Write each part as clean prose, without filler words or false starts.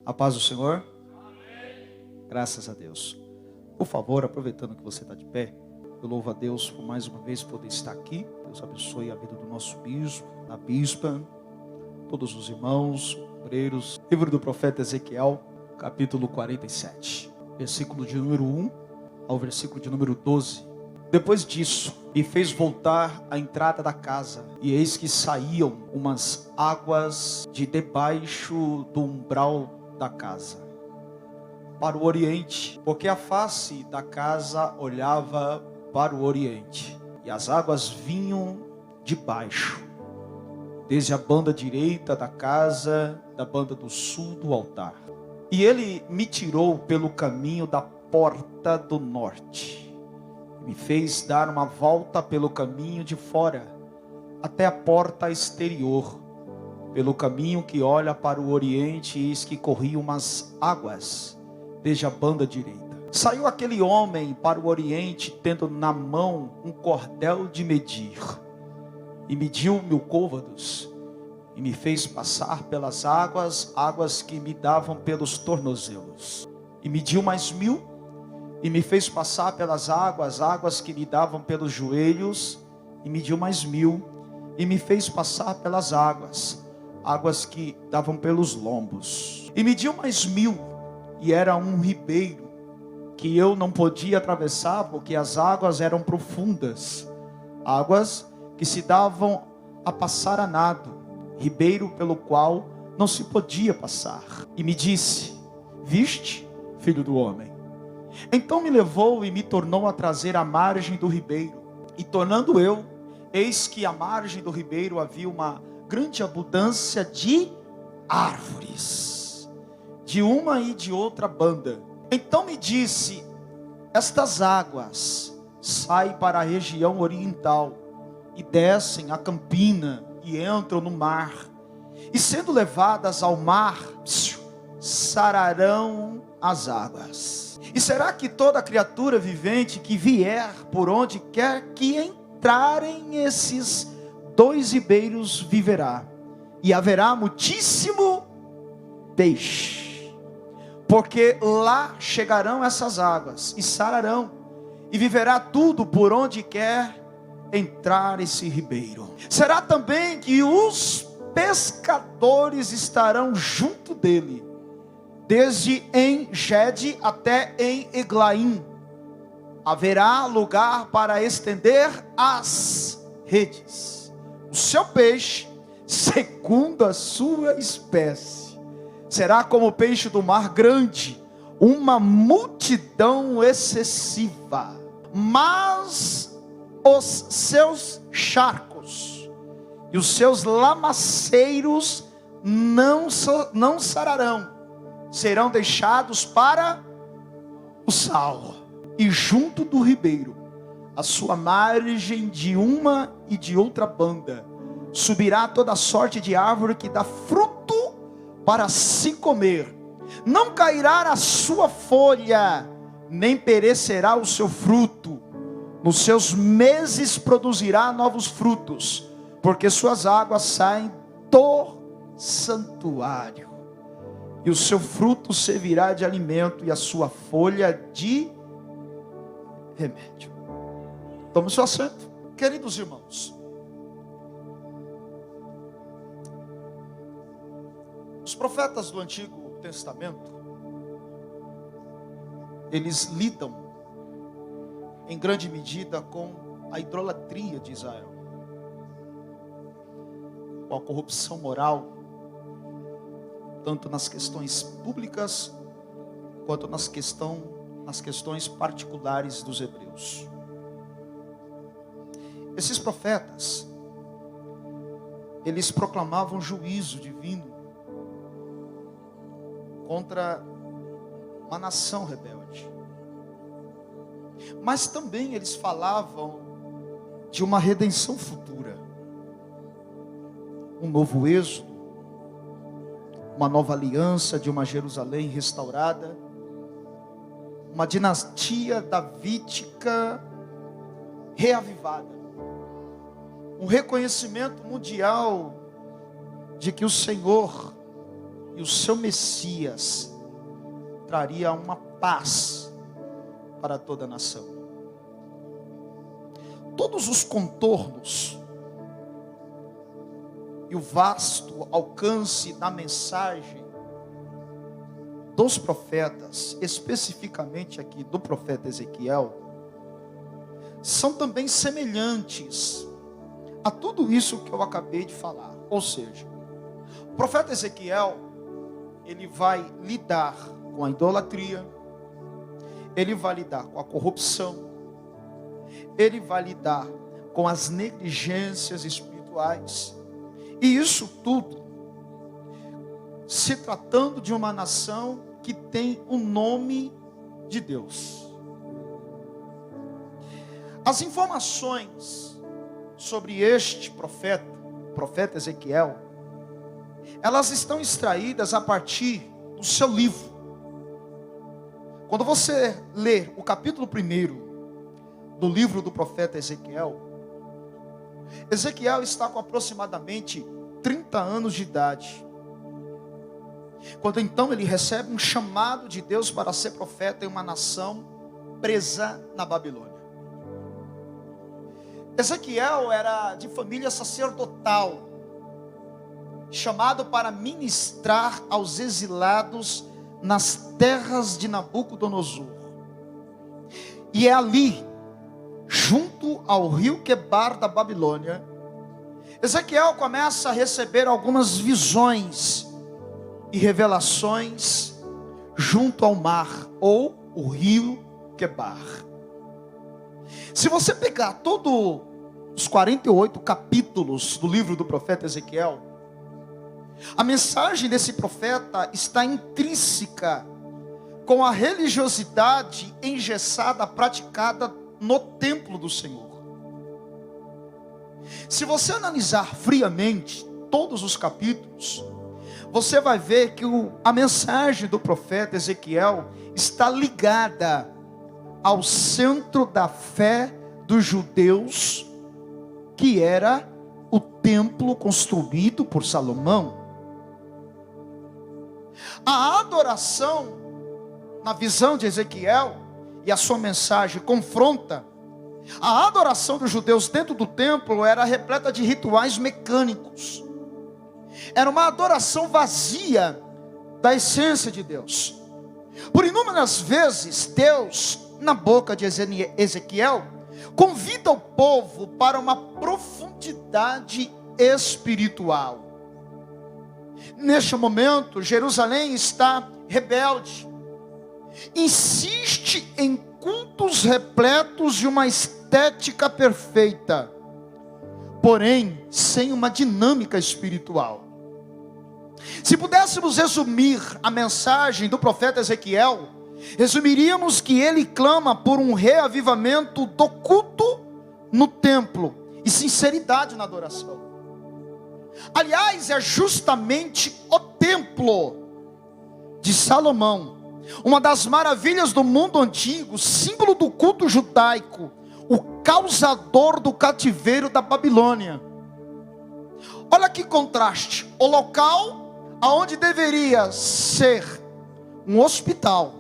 A paz do Senhor? Graças a Deus. Por favor, aproveitando que você está de pé, eu louvo a Deus por mais uma vez poder estar aqui. Deus abençoe a vida do nosso bispo, da bispa, todos os irmãos, obreiros. Livro do profeta Ezequiel, capítulo 47, versículo de número 1 ao versículo de número 12. Depois disso, me fez voltar à entrada da casa, e eis que saíam umas águas de debaixo do umbral da casa, para o oriente, porque a face da casa olhava para o oriente, e as águas vinham de baixo, desde a banda direita da casa, da banda do sul do altar. E ele me tirou pelo caminho da porta do norte, me fez dar uma volta pelo caminho de fora, até a porta exterior, pelo caminho que olha para o oriente, eis que corriam umas águas, desde a banda direita. Saiu aquele homem para o oriente, tendo na mão um cordel de medir, e mediu 1000 côvados, e me fez passar pelas águas, águas que me davam pelos tornozelos, e mediu mais 1000, e me fez passar pelas águas, águas que me davam pelos joelhos, e mediu mais 1000, e me fez passar pelas águas, águas que davam pelos lombos, e mediu mais 1000, e era um ribeiro, que eu não podia atravessar, porque as águas eram profundas, águas que se davam a passar a nado, ribeiro pelo qual não se podia passar. E me disse: viste, filho do homem? Então me levou e me tornou a trazer à margem do ribeiro, e tornando eu, eis que à margem do ribeiro havia uma grande abundância de árvores, de uma e de outra banda. Então me disse: estas águas saem para a região oriental, e descem a campina, e entram no mar, e sendo levadas ao mar, sararão as águas. E será que toda criatura vivente que vier por onde quer que entrarem esses 2 ribeiros viverá, e haverá muitíssimo peixe, porque lá chegarão essas águas e sararão, e viverá tudo por onde quer entrar esse ribeiro. Será também que os pescadores estarão junto dele, desde em Gede até em Eglaim. Haverá lugar para estender as redes. O seu peixe, segundo a sua espécie, será como o peixe do mar grande, uma multidão excessiva. Mas os seus charcos e os seus lamaceiros não sararão, serão deixados para o sal. E junto do ribeiro, a sua margem de uma e de outra banda, subirá toda sorte de árvore que dá fruto para se comer. Não cairá a sua folha, nem perecerá o seu fruto. Nos seus meses produzirá novos frutos, porque suas águas saem do santuário. E o seu fruto servirá de alimento, e a sua folha de remédio. Tome seu assento. Queridos irmãos, os profetas do Antigo Testamento, eles lidam em grande medida com a idolatria de Israel, com a corrupção moral, tanto nas questões públicas quanto nas questões particulares dos hebreus. Esses profetas, eles proclamavam juízo divino contra uma nação rebelde, mas também eles falavam de uma redenção futura, um novo êxodo, uma nova aliança, de uma Jerusalém restaurada, uma dinastia davídica reavivada, um reconhecimento mundial de que o Senhor e o seu Messias traria uma paz para toda a nação. Todos os contornos e o vasto alcance da mensagem dos profetas, especificamente aqui do profeta Ezequiel, são também semelhantes a tudo isso que eu acabei de falar. Ou seja, o profeta Ezequiel, ele vai lidar com a idolatria, ele vai lidar com a corrupção, ele vai lidar com as negligências espirituais, e isso tudo se tratando de uma nação que tem o nome de Deus. As informações sobre este profeta Ezequiel, elas estão extraídas a partir do seu livro. Quando você lê o capítulo 1 do livro do profeta Ezequiel, Ezequiel está com aproximadamente 30 anos de idade, quando então ele recebe um chamado de Deus para ser profeta em uma nação presa na Babilônia. Ezequiel era de família sacerdotal, chamado para ministrar aos exilados nas terras de Nabucodonosor. E é ali, junto ao rio Quebar da Babilônia, Ezequiel começa a receber algumas visões e revelações junto ao mar, ou o rio Quebar. Se você pegar todos os 48 capítulos do livro do profeta Ezequiel, a mensagem desse profeta está intrínseca com a religiosidade engessada praticada no templo do Senhor. Se você analisar friamente todos os capítulos, você vai ver que a mensagem do profeta Ezequiel está ligada ao centro da fé dos judeus, que era o templo construído por Salomão. A adoração, na visão de Ezequiel, e a sua mensagem confronta, a adoração dos judeus dentro do templo era repleta de rituais mecânicos. Era uma adoração vazia da essência de Deus. Por inúmeras vezes, Deus, na boca de Ezequiel, convida o povo para uma profundidade espiritual. Neste momento, Jerusalém está rebelde, insiste em cultos repletos de uma estética perfeita, porém sem uma dinâmica espiritual. Se pudéssemos resumir a mensagem do profeta Ezequiel, resumiríamos que ele clama por um reavivamento do culto no templo e sinceridade na adoração. Aliás, é justamente o templo de Salomão, uma das maravilhas do mundo antigo, símbolo do culto judaico, o causador do cativeiro da Babilônia. Olha que contraste: o local aonde deveria ser um hospital,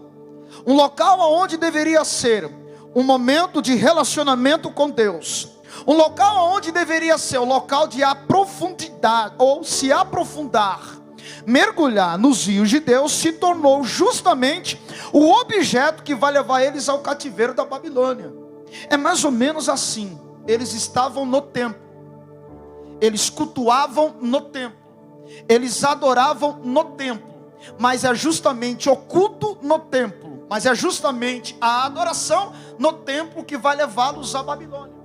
um local aonde deveria ser um momento de relacionamento com Deus, um local onde deveria ser o local de profundidade, ou se aprofundar, mergulhar nos rios de Deus, se tornou justamente o objeto que vai levar eles ao cativeiro da Babilônia. É mais ou menos assim. Eles estavam no templo, eles cultuavam no templo, eles adoravam no templo, mas é justamente o culto no templo, mas é justamente a adoração no templo que vai levá-los à Babilônia.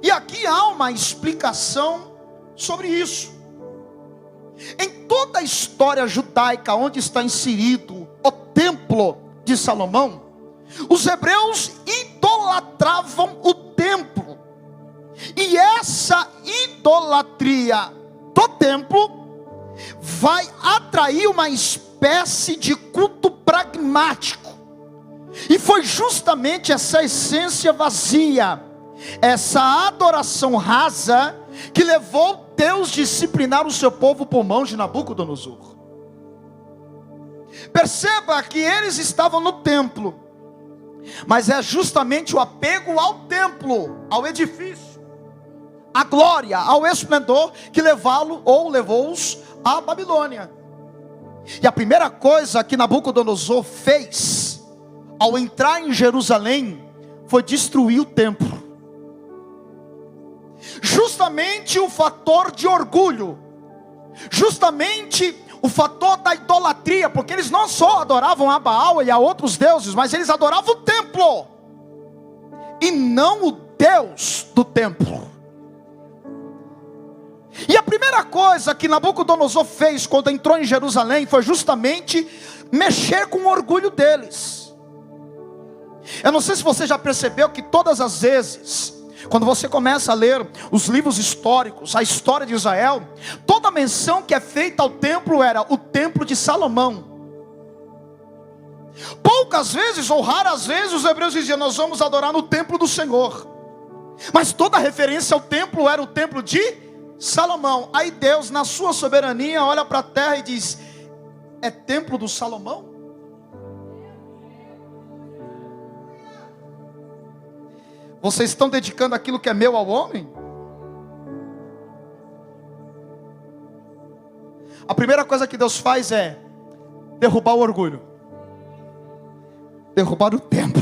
E aqui há uma explicação sobre isso. Em toda a história judaica onde está inserido o templo de Salomão, os hebreus idolatravam o templo. E essa idolatria do templo vai atrair uma espécie de culto pragmático. E foi justamente essa essência vazia, essa adoração rasa, que levou Deus a disciplinar o seu povo por mão de Nabucodonosor. Perceba que eles estavam no templo, mas é justamente o apego ao templo, ao edifício, a glória, ao esplendor, que levou-os à Babilônia. E a primeira coisa que Nabucodonosor fez ao entrar em Jerusalém foi destruir o templo. Justamente o fator de orgulho, justamente o fator da idolatria, porque eles não só adoravam a Baal e a outros deuses, mas eles adoravam o templo, e não o Deus do templo. E a primeira coisa que Nabucodonosor fez quando entrou em Jerusalém foi justamente mexer com o orgulho deles. Eu não sei se você já percebeu que todas as vezes, quando você começa a ler os livros históricos, a história de Israel, toda menção que é feita ao templo era o templo de Salomão. Poucas vezes ou raras vezes os hebreus diziam: nós vamos adorar no templo do Senhor. Mas toda referência ao templo era o templo de Salomão. Aí Deus, na sua soberania, olha para a terra e diz: é templo do Salomão? Vocês estão dedicando aquilo que é meu ao homem? A primeira coisa que Deus faz é derrubar o orgulho, derrubar o templo.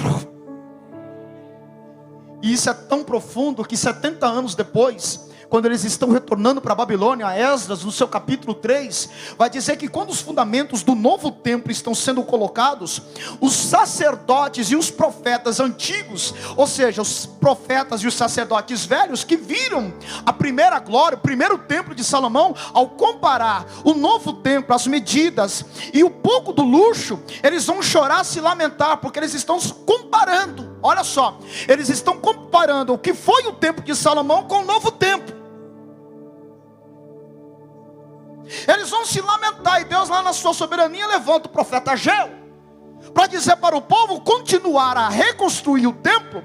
E isso é tão profundo que 70 anos depois, quando eles estão retornando para a Babilônia, Esdras, no seu capítulo 3, vai dizer que quando os fundamentos do novo templo estão sendo colocados, os sacerdotes e os profetas antigos, ou seja, os profetas e os sacerdotes velhos, que viram a primeira glória, o primeiro templo de Salomão, ao comparar o novo templo, as medidas e o pouco do luxo, eles vão chorar, se lamentar, porque eles estão comparando. Olha só, eles estão comparando o que foi o templo de Salomão com o novo templo. Eles vão se lamentar, e Deus, lá na sua soberania, levanta o profeta Ageu para dizer para o povo continuar a reconstruir o templo,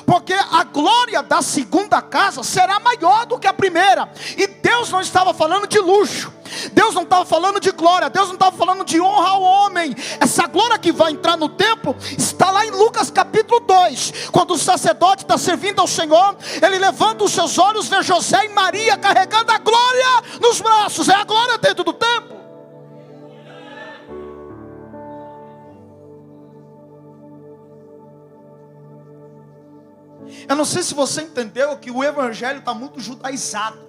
porque a glória da segunda casa será maior do que a primeira. E Deus não estava falando de luxo, Deus não estava falando de glória, Deus não estava falando de honra ao homem. Essa glória que vai entrar no templo está lá em Lucas capítulo 2, quando o sacerdote está servindo ao Senhor, ele levanta os seus olhos, vê José e Maria carregando a glória nos braços. É a glória dentro do templo. Eu não sei se você entendeu que o evangelho está muito judaizado.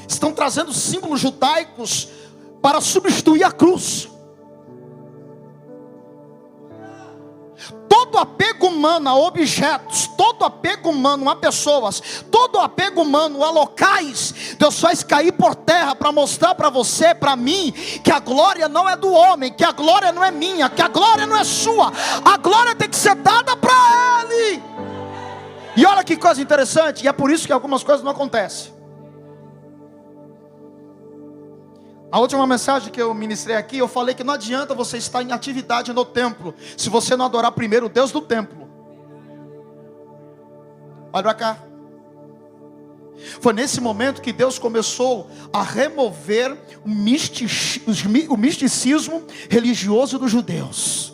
Estão trazendo símbolos judaicos para substituir a cruz. Todo apego humano a objetos, todo apego humano a pessoas, todo apego humano a locais, Deus faz cair por terra para mostrar para você, para mim, que a glória não é do homem, que a glória não é minha, que a glória não é sua, a glória tem que ser dada para Ele. E olha que coisa interessante, e é por isso que algumas coisas não acontecem. A última mensagem que eu ministrei aqui, eu falei que não adianta você estar em atividade no templo se você não adorar primeiro o Deus do templo. Olha para cá. Foi nesse momento que Deus começou a remover o misticismo religioso dos judeus.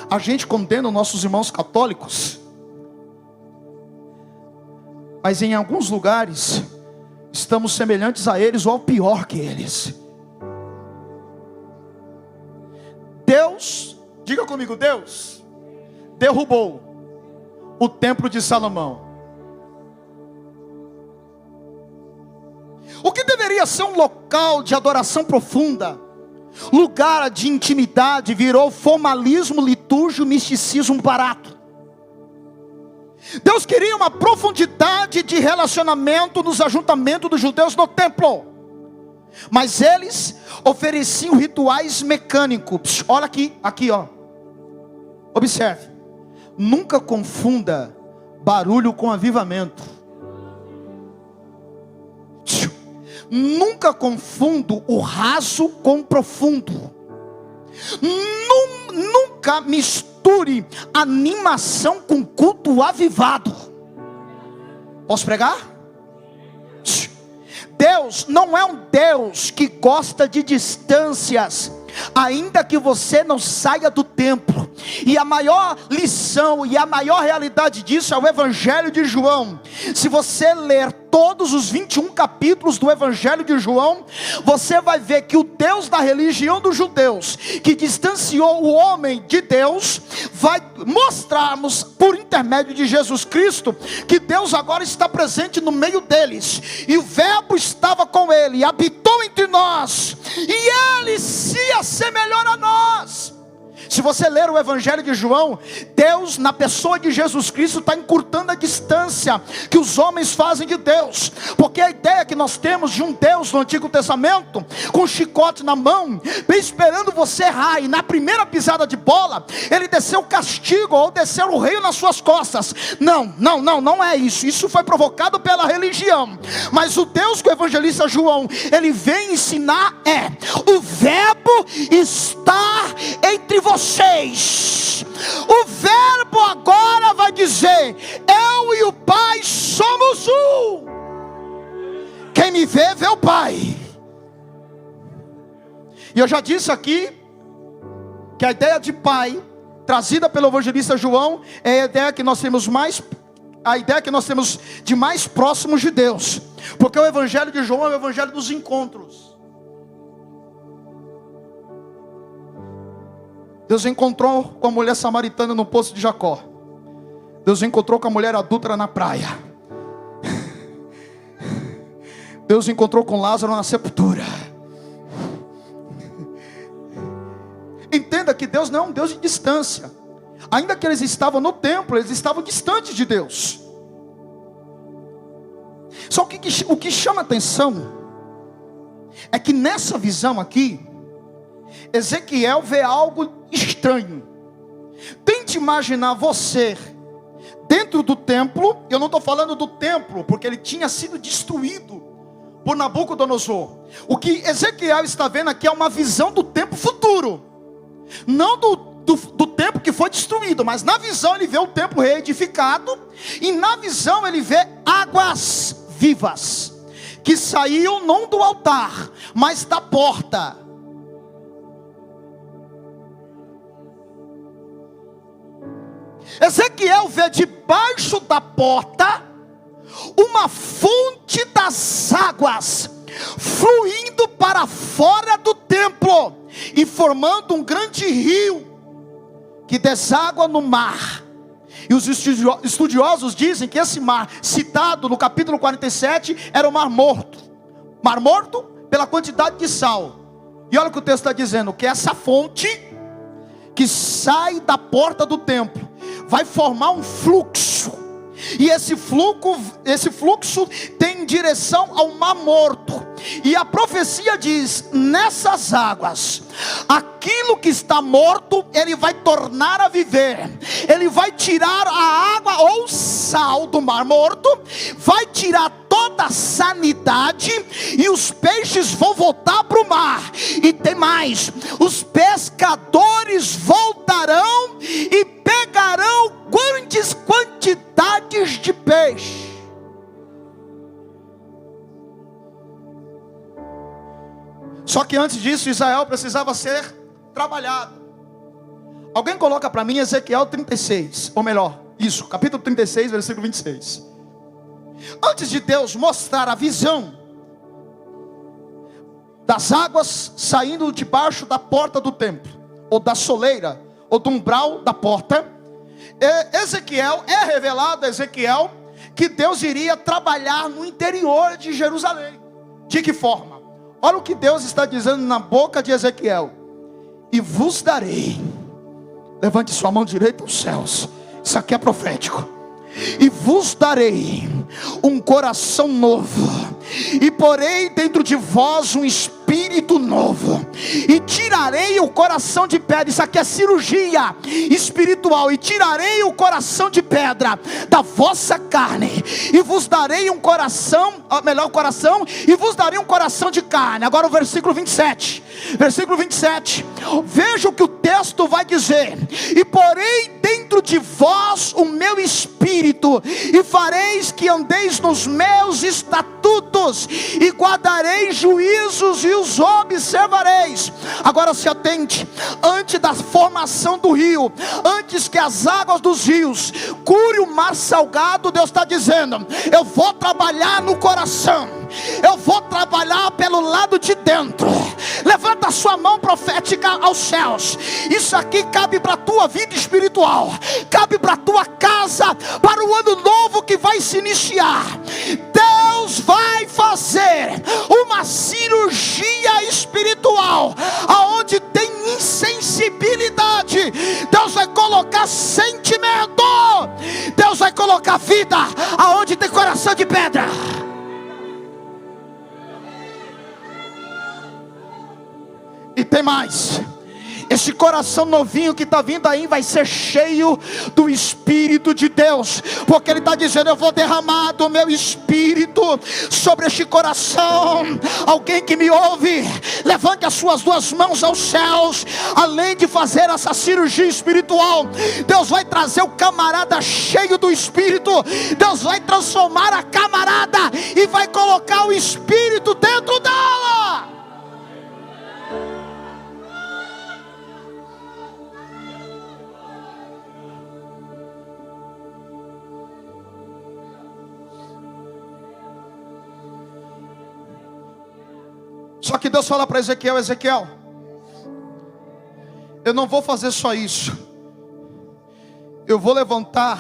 A gente condena os nossos irmãos católicos, mas em alguns lugares estamos semelhantes a eles ou pior que eles. Deus, diga comigo, Deus derrubou o templo de Salomão. O que deveria ser um local de adoração profunda, lugar de intimidade, virou formalismo litúrgico, misticismo barato. Deus queria uma profundidade de relacionamento nos ajuntamentos dos judeus no templo, mas eles ofereciam rituais mecânicos. Olha aqui ó, observe, nunca confunda barulho com avivamento. Nunca confundo o raso com o profundo. Nunca misture animação com culto avivado. Posso pregar? Deus não é um Deus que gosta de distâncias, ainda que você não saia do templo. E a maior lição e a maior realidade disso é o Evangelho de João. Se você ler todos os 21 capítulos do Evangelho de João, você vai ver que o Deus da religião dos judeus, que distanciou o homem de Deus, vai mostrar-nos por intermédio de Jesus Cristo, que Deus agora está presente no meio deles, e o verbo estava com ele, e habitou entre nós, e ele se assemelhou a nós. Se você ler o Evangelho de João, Deus na pessoa de Jesus Cristo está encurtando a distância que os homens fazem de Deus, porque a ideia que nós temos de um Deus no Antigo Testamento, com um chicote na mão, bem esperando você errar, e na primeira pisada de bola, ele desceu o castigo, ou desceu o rei nas suas costas. Não é isso. Isso foi provocado pela religião. Mas o Deus que o evangelista João, ele vem ensinar o verbo está entre vocês. O verbo agora vai dizer: eu e o Pai somos um. Quem me vê, vê o Pai. E eu já disse aqui que a ideia de Pai trazida pelo evangelista João é a ideia que nós temos de mais próximos de Deus, porque o Evangelho de João é o Evangelho dos encontros. Deus encontrou com a mulher samaritana no poço de Jacó. Deus encontrou com a mulher adúltera na praia. Deus encontrou com Lázaro na sepultura. Entenda que Deus não é um Deus de distância. Ainda que eles estavam no templo, eles estavam distantes de Deus. Só que o que chama atenção é que nessa visão aqui, Ezequiel vê algo estranho. Tente imaginar você dentro do templo. Eu não estou falando do templo, porque ele tinha sido destruído por Nabucodonosor. O que Ezequiel está vendo aqui é uma visão do tempo futuro, não do tempo que foi destruído, mas na visão ele vê o templo reedificado, e na visão ele vê águas vivas, que saíam não do altar, mas da porta. Ezequiel vê debaixo da porta uma fonte das águas fluindo para fora do templo e formando um grande rio que deságua no mar. E os estudiosos dizem que esse mar, citado no capítulo 47, era o Mar Morto. Mar Morto pela quantidade de sal. E olha o que o texto está dizendo: que essa fonte que sai da porta do templo vai formar um fluxo. E esse fluxo tem direção ao Mar Morto. E a profecia diz: nessas águas, aquilo que está morto, ele vai tornar a viver. Ele vai tirar a água ou sal do Mar Morto, vai tirar toda a sanidade, e os peixes vão voltar para o mar. E tem mais: os pescadores voltarão e pegarão grandes quantidades de peixe. Só que antes disso, Israel precisava ser trabalhado. Alguém coloca para mim Ezequiel 36, ou melhor, isso, capítulo 36, versículo 26. Antes de Deus mostrar a visão das águas saindo debaixo da porta do templo, ou da soleira, ou do umbral da porta, Ezequiel, é revelado a Ezequiel que Deus iria trabalhar no interior de Jerusalém. De que forma? Olha o que Deus está dizendo na boca de Ezequiel: e vos darei, levante sua mão direita aos céus, isso aqui é profético, e vos darei um coração novo, e porei dentro de vós um espírito novo, e tirarei o coração de pedra. Isso aqui é cirurgia espiritual. E tirarei o coração de pedra da vossa carne, e vos darei um coração, e vos darei um coração de carne. Agora o versículo 27, veja o que o texto vai dizer: e porei dentro de vós o meu espírito, e fareis que andeis nos meus estatutos, e guardareis juízos e os observareis. Agora se atente, antes da formação do rio, antes que as águas dos rios cure o mar salgado, Deus está dizendo: eu vou trabalhar no coração, eu vou trabalhar pelo lado de dentro. Levanta a sua mão profética aos céus. Isso aqui cabe para a tua vida espiritual, cabe para a tua casa, para o ano novo que vai se iniciar. Deus vai fazer uma cirurgia espiritual, aonde tem insensibilidade, Deus vai colocar sentimento, Deus vai colocar vida, aonde tem coração de pedra. E tem mais. Esse coração novinho que está vindo aí vai ser cheio do Espírito de Deus, porque Ele está dizendo: eu vou derramar do meu Espírito sobre este coração. Alguém que me ouve, levante as suas duas mãos aos céus. Além de fazer essa cirurgia espiritual, Deus vai trazer o camarada cheio do Espírito. Deus vai transformar a camarada e vai colocar o Espírito dentro dela. Só que Deus fala para Ezequiel: Ezequiel, eu não vou fazer só isso, eu vou levantar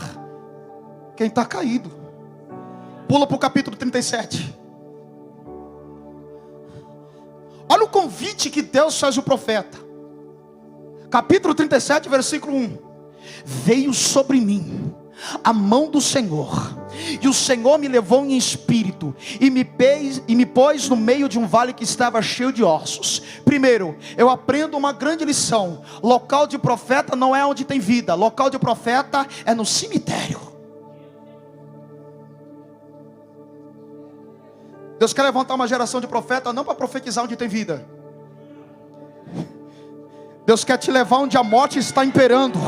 quem está caído. Pula para o capítulo 37. Olha o convite que Deus faz ao profeta. Capítulo 37, versículo 1. Veio sobre mim a mão do Senhor, e o Senhor me levou em espírito e me pôs no meio de um vale que estava cheio de ossos. Primeiro, eu aprendo uma grande lição: local de profeta não é onde tem vida, local de profeta é no cemitério. Deus quer levantar uma geração de profeta não para profetizar onde tem vida. Deus quer te levar onde a morte está imperando,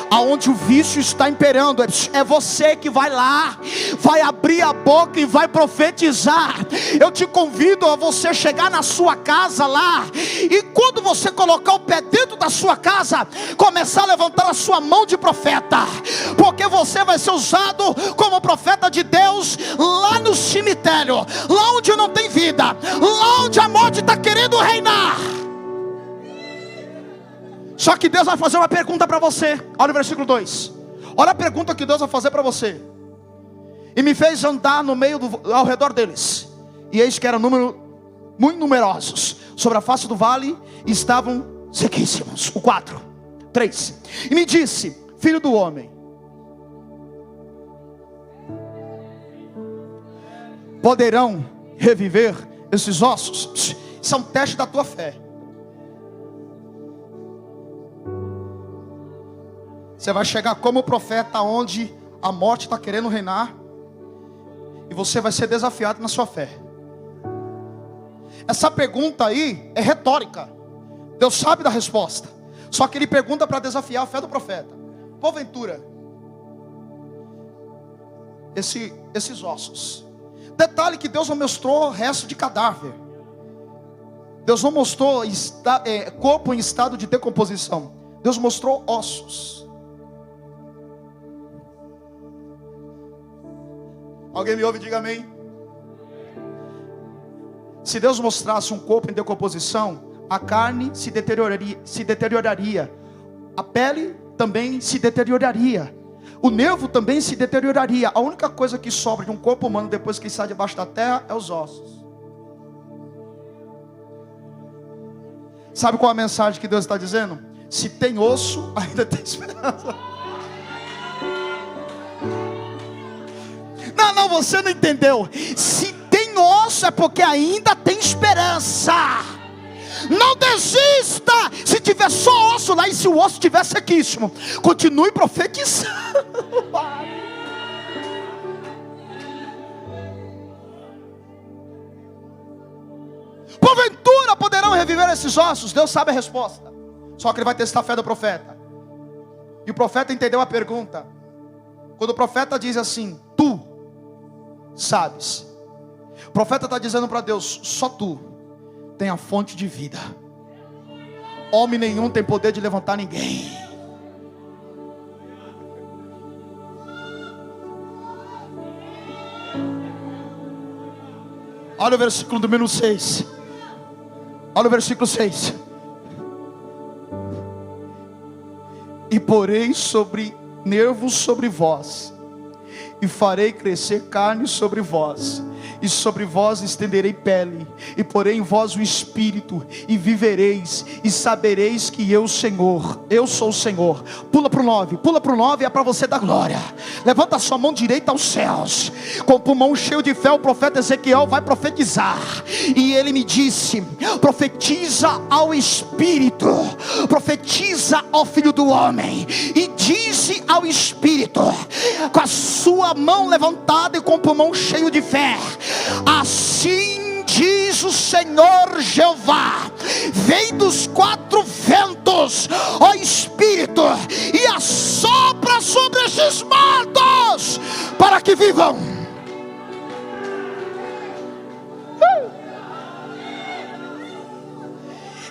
aonde o vício está imperando. É você que vai lá, vai abrir a boca e vai profetizar. Eu te convido a você chegar na sua casa lá, e quando você colocar o pé dentro da sua casa, começar a levantar a sua mão de profeta, porque você vai ser usado como profeta de Deus lá no cemitério, lá onde não tem vida, lá onde a morte está querendo reinar. Só que Deus vai fazer uma pergunta para você. Olha o versículo 2. Olha a pergunta que Deus vai fazer para você. E me fez andar no meio ao redor deles, e eis que eram muito numerosos sobre a face do vale, e estavam sequíssimos. O 4, 3. E me disse: filho do homem, poderão reviver esses ossos? Isso é um teste da tua fé. Você vai chegar como profeta onde a morte está querendo reinar, e você vai ser desafiado na sua fé. Essa pergunta aí é retórica. Deus sabe da resposta, só que Ele pergunta para desafiar a fé do profeta. Porventura, esses ossos. Detalhe que Deus não mostrou resto de cadáver. Deus não mostrou corpo em estado de decomposição. Deus mostrou ossos. Alguém me ouve? Diga amém. Se Deus mostrasse um corpo em decomposição, a carne se deterioraria, a pele também se deterioraria, o nervo também se deterioraria. A única coisa que sobra de um corpo humano depois que sai debaixo da terra é os ossos. Sabe qual é a mensagem que Deus está dizendo? Se tem osso, ainda tem esperança. Não, você não entendeu. Se tem osso é porque ainda tem esperança. Não desista. Se tiver só osso lá, e se o osso estiver sequíssimo, continue profetizando. Porventura poderão reviver esses ossos? Deus sabe a resposta, só que Ele vai testar a fé do profeta. E o profeta entendeu a pergunta. Quando o profeta diz assim: tu sabes. O profeta está dizendo para Deus: só tu tem a fonte de vida. Homem nenhum tem poder de levantar ninguém. Olha o versículo número 6. Olha o versículo 6. E porei sobre nervos sobre vós, e farei crescer carne sobre vós, e sobre vós estenderei pele, e porei em vós o espírito, e vivereis, e sabereis que eu sou o Senhor. Pula para o 9, é para você dar glória. Levanta a sua mão direita aos céus. Com o pulmão cheio de fé, o profeta Ezequiel vai profetizar, e ele me disse: profetiza ao espírito, profetiza ao filho do homem, e dize ao espírito, com a sua mão levantada e com o pulmão cheio de fé: assim diz o Senhor Jeová, vem dos 4 ventos, ó Espírito, e assopra sobre esses mortos, para que vivam.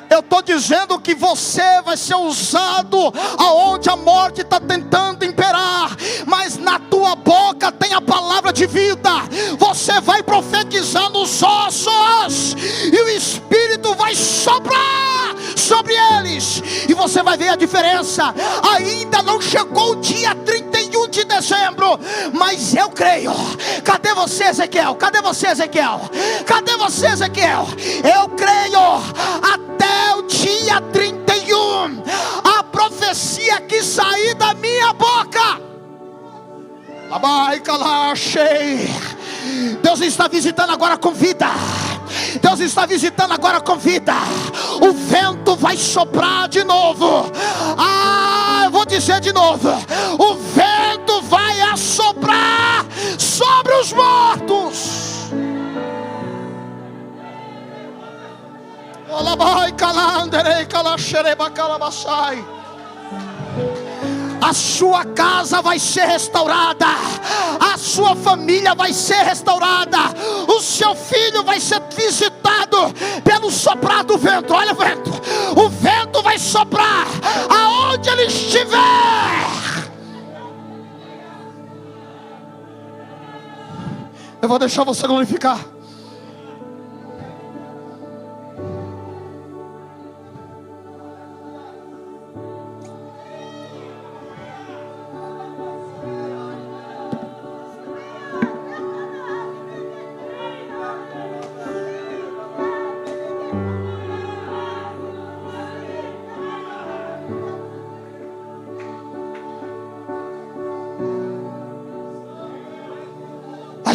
Eu estou dizendo que você vai ser usado aonde a morte está tentando imperar, mas na tua boca tem a palavra de vida. Você vai profetizar nos ossos, e o Espírito vai soprar sobre eles, e você vai ver a diferença. Ainda não chegou o dia 31 de dezembro, mas eu creio. Cadê você, Ezequiel? Cadê você, Ezequiel? Cadê você, Ezequiel? Eu creio. Até o dia 31, a profecia que sair da minha boca, Deus está visitando agora com vida. Deus está visitando agora com vida. O vento vai soprar de novo. Eu vou dizer de novo: o vento vai assoprar sobre os mortos. A sua casa vai ser restaurada, a sua família vai ser restaurada, o seu filho vai ser visitado pelo soprar do vento. Olha o vento, o vento vai soprar aonde ele estiver. Eu vou deixar você glorificar.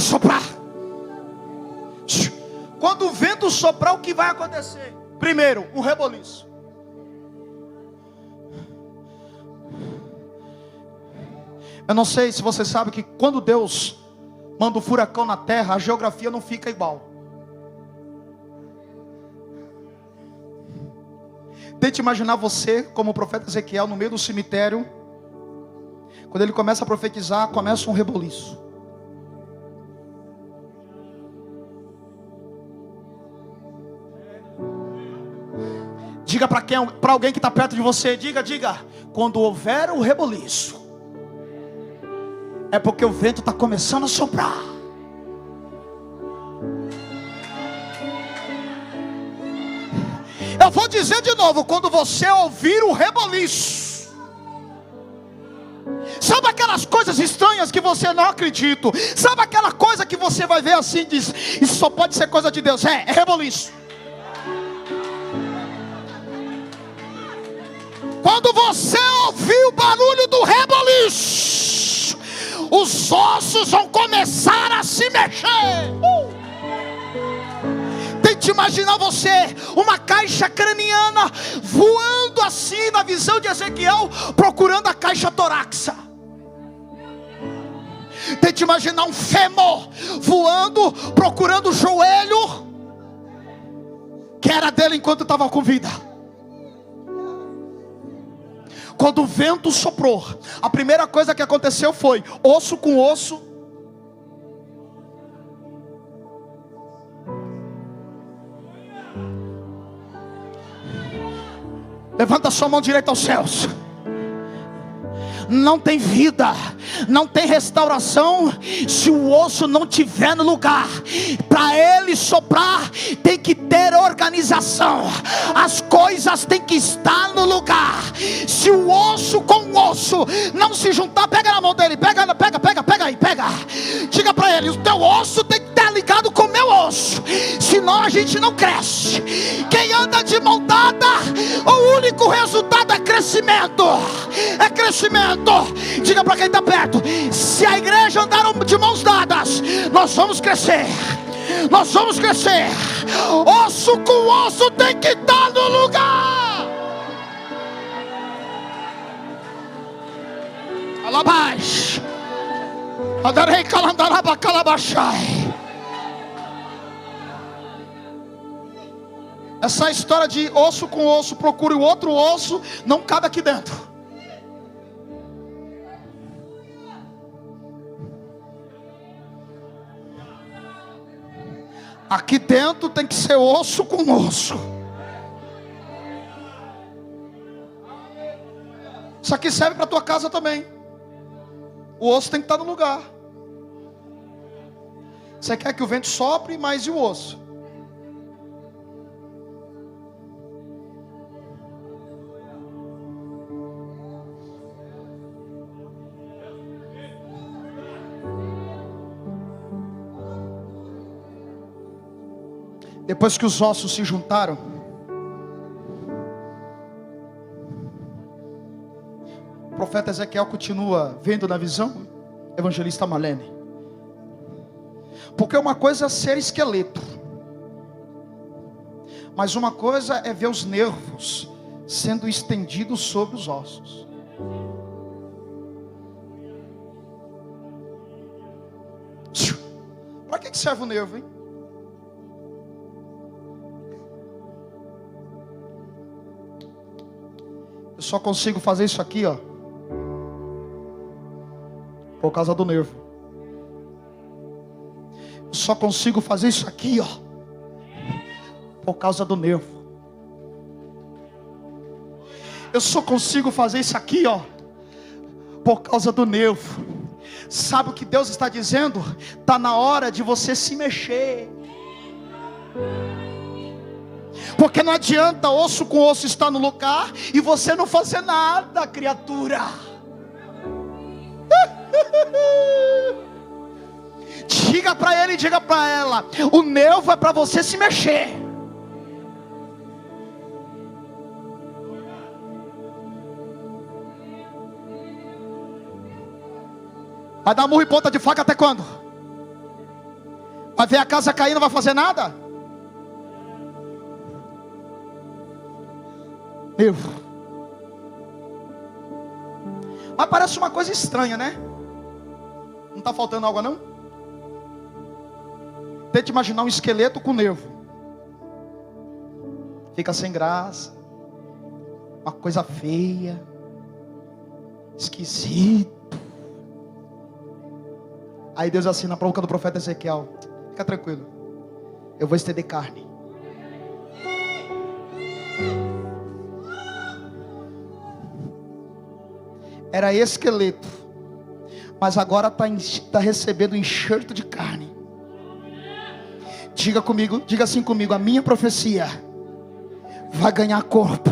Soprar. Quando o vento soprar, o que vai acontecer? Primeiro, um reboliço. Eu não sei se você sabe que quando Deus manda um furacão na terra, a geografia não fica igual. Tente imaginar você como o profeta Ezequiel no meio do cemitério. Quando ele começa a profetizar, começa um reboliço. Diga para alguém que está perto de você, diga: quando houver o reboliço, é porque o vento está começando a soprar. Eu vou dizer de novo: quando você ouvir o reboliço, sabe aquelas coisas estranhas que você não acredita? Sabe aquela coisa que você vai ver assim e diz: isso só pode ser coisa de Deus? É reboliço. Quando você ouvir o barulho do reboliço, os ossos vão começar a se mexer. Tente imaginar você, uma caixa craniana voando assim na visão de Ezequiel, procurando a caixa torácica. Tente imaginar um fêmur voando, procurando o joelho que era dele enquanto estava com vida. Quando o vento soprou, a primeira coisa que aconteceu foi osso com osso Levanta a sua mão direita aos céus. Não tem vida, não tem restauração se o osso não tiver no lugar. Para ele soprar tem que ter organização. As coisas têm que estar no lugar. Se o osso com o osso não se juntar, pega na mão dele, pega aí, pega. Diga para ele: o teu osso tem que estar ligado com o meu osso, senão a gente não cresce. Quem anda de mão dada, o único resultado é crescimento. É crescimento. Diga para quem está perto: se a igreja andar de mãos dadas, nós vamos crescer. Nós vamos crescer. Osso com osso tem que estar no lugar. Alabás. Adarei calandaraba calabachai. Essa história de osso com osso, procure o outro osso, não cabe aqui dentro. Aqui dentro tem que ser osso com osso. Isso aqui serve para a tua casa também. O osso tem que estar no lugar. Você quer que o vento sopre, mas e o osso? Depois que os ossos se juntaram, o profeta Ezequiel continua vendo na visão, evangelista Malene. Porque uma coisa é ser esqueleto, mas uma coisa é ver os nervos sendo estendidos sobre os ossos. Para que serve o nervo, hein? Eu só consigo fazer isso aqui, ó, por causa do nervo. Eu só consigo fazer isso aqui, ó, por causa do nervo. Eu só consigo fazer isso aqui, ó, por causa do nervo. Sabe o que Deus está dizendo? Está na hora de você se mexer. Porque não adianta osso com osso estar no lugar e você não fazer nada, criatura. Diga para ele, diga para ela: o nervo é para você se mexer. Vai dar murro e ponta de faca até quando? Vai ver a casa cair, não vai fazer nada? Nervo. Mas parece uma coisa estranha, né? Não está faltando algo não? Tente imaginar um esqueleto com nervo. Fica sem graça. Uma coisa feia. Esquisito. Aí Deus assina para a boca do profeta Ezequiel: fica tranquilo, eu vou estender carne. Era esqueleto, mas agora está recebendo um enxerto de carne. Diga comigo, diga assim comigo: a minha profecia vai ganhar corpo.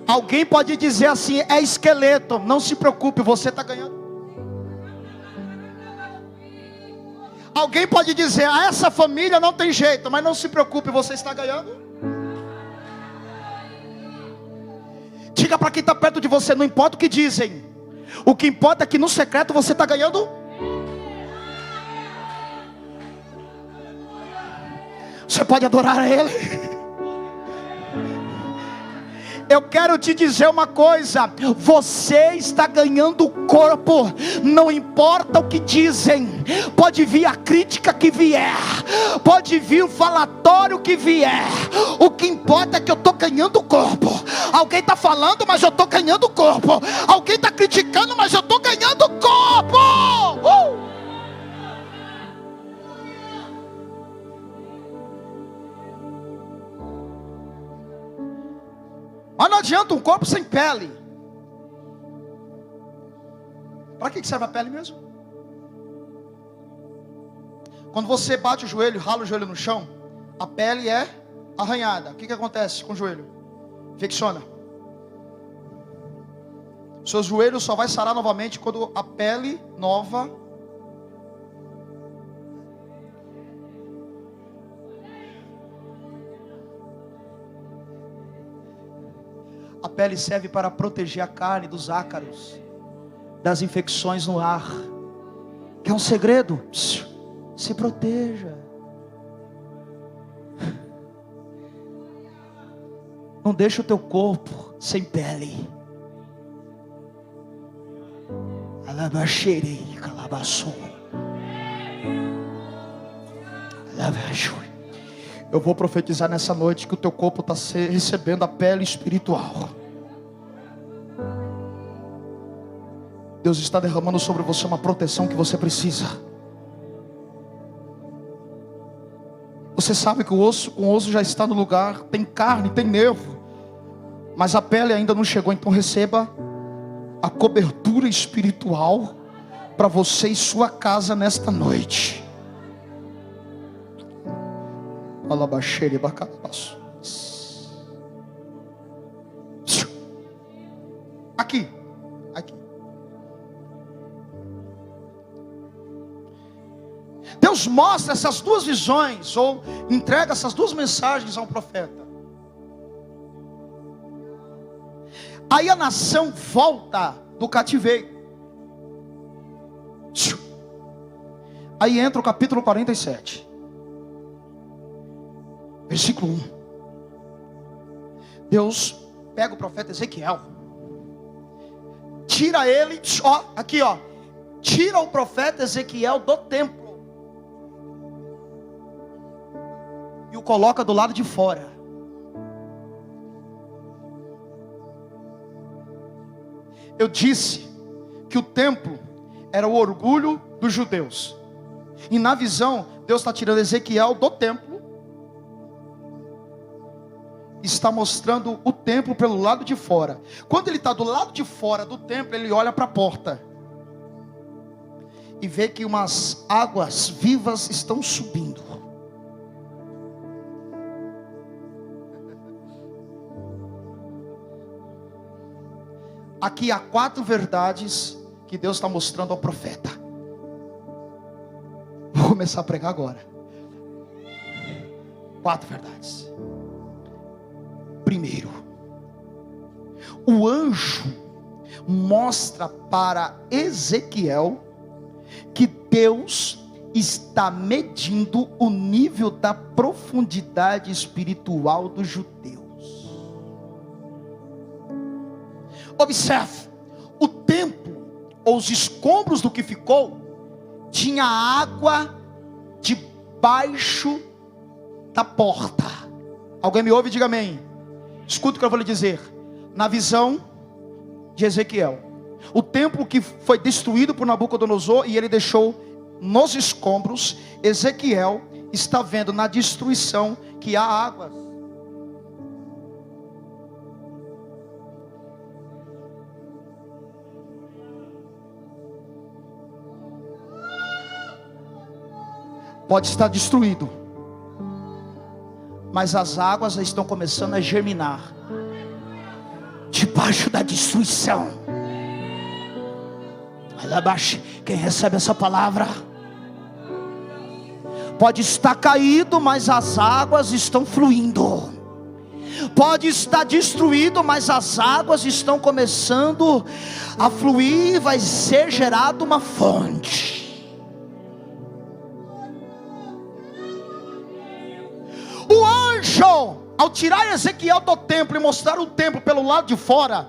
Alguém pode dizer assim: é esqueleto. Não se preocupe, você está ganhando. Alguém pode dizer: essa família não tem jeito, mas não se preocupe, você está ganhando. Diga para quem está perto de você: não importa o que dizem, o que importa é que no secreto você está ganhando. Você pode adorar a Ele. Eu quero te dizer uma coisa: você está ganhando corpo. Não importa o que dizem. Pode vir a crítica que vier, pode vir o falatório que vier. O que importa é que eu estou ganhando corpo. Alguém está falando, mas eu estou ganhando corpo. Alguém está criticando, mas eu estou ganhando corpo. adianta um corpo sem pele. Para que serve a pele mesmo? Quando você bate o joelho, rala o joelho no chão, a pele é arranhada. O que acontece com o joelho? Infecciona. Seu joelho só vai sarar novamente quando a pele nova. A pele serve para proteger a carne dos ácaros, das infecções no ar. Quer um segredo? Se proteja. Não deixa o teu corpo sem pele. Alabaxerei, calabaçou. Eu vou profetizar nessa noite que o teu corpo está recebendo a pele espiritual. Deus está derramando sobre você uma proteção que você precisa. Você sabe que o osso já está no lugar, tem carne, tem nervo, mas a pele ainda não chegou. Então receba a cobertura espiritual para você e sua casa nesta noite. Aqui. Deus mostra essas duas visões, ou entrega essas duas mensagens a um profeta. Aí a nação volta do cativeiro. Aí entra o capítulo 47, versículo 1. Deus pega o profeta Ezequiel, tira ele, tira o profeta Ezequiel do templo e o coloca do lado de fora. Eu disse que o templo era o orgulho dos judeus, e na visão Deus está tirando Ezequiel do templo, está mostrando o templo pelo lado de fora. Quando ele está do lado de fora do templo, ele olha para a porta e vê que umas águas vivas estão subindo. Aqui há 4 verdades que Deus está mostrando ao profeta. Vou começar a pregar agora. 4 verdades. Primeiro, o anjo mostra para Ezequiel que Deus está medindo o nível da profundidade espiritual dos judeus. Observe, o templo, ou os escombros do que ficou, tinha água debaixo da porta. Alguém me ouve? Diga amém. Escuta o que eu vou lhe dizer. Na visão de Ezequiel, o templo que foi destruído por Nabucodonosor e ele deixou nos escombros, Ezequiel está vendo na destruição que há águas. Pode estar destruído, mas as águas estão começando a germinar debaixo da destruição. Quem recebe essa palavra? Pode estar caído, mas as águas estão fluindo. Pode estar destruído, mas as águas estão começando a fluir. Vai ser gerada uma fonte. O anjo, ao tirar Ezequiel do templo e mostrar o templo pelo lado de fora,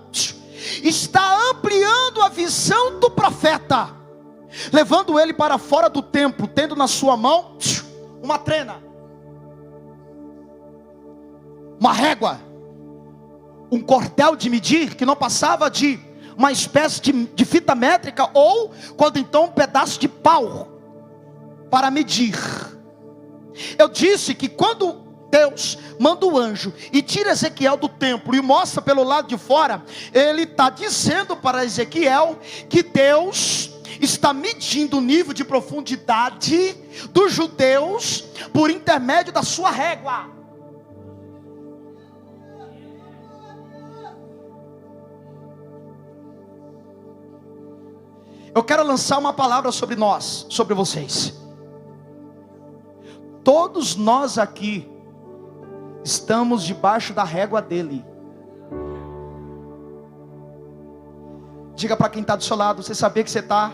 está ampliando a visão do profeta, levando ele para fora do templo, tendo na sua mão uma trena, uma régua, um cordel de medir, que não passava de uma espécie de fita métrica, ou quando então um pedaço de pau, para medir. Eu disse que quando Deus manda o anjo e tira Ezequiel do templo e mostra pelo lado de fora, ele está dizendo para Ezequiel que Deus está medindo o nível de profundidade dos judeus por intermédio da sua régua. Eu quero lançar uma palavra sobre nós, sobre vocês. Todos nós aqui estamos debaixo da régua dele. Diga para quem está do seu lado: você sabia que você está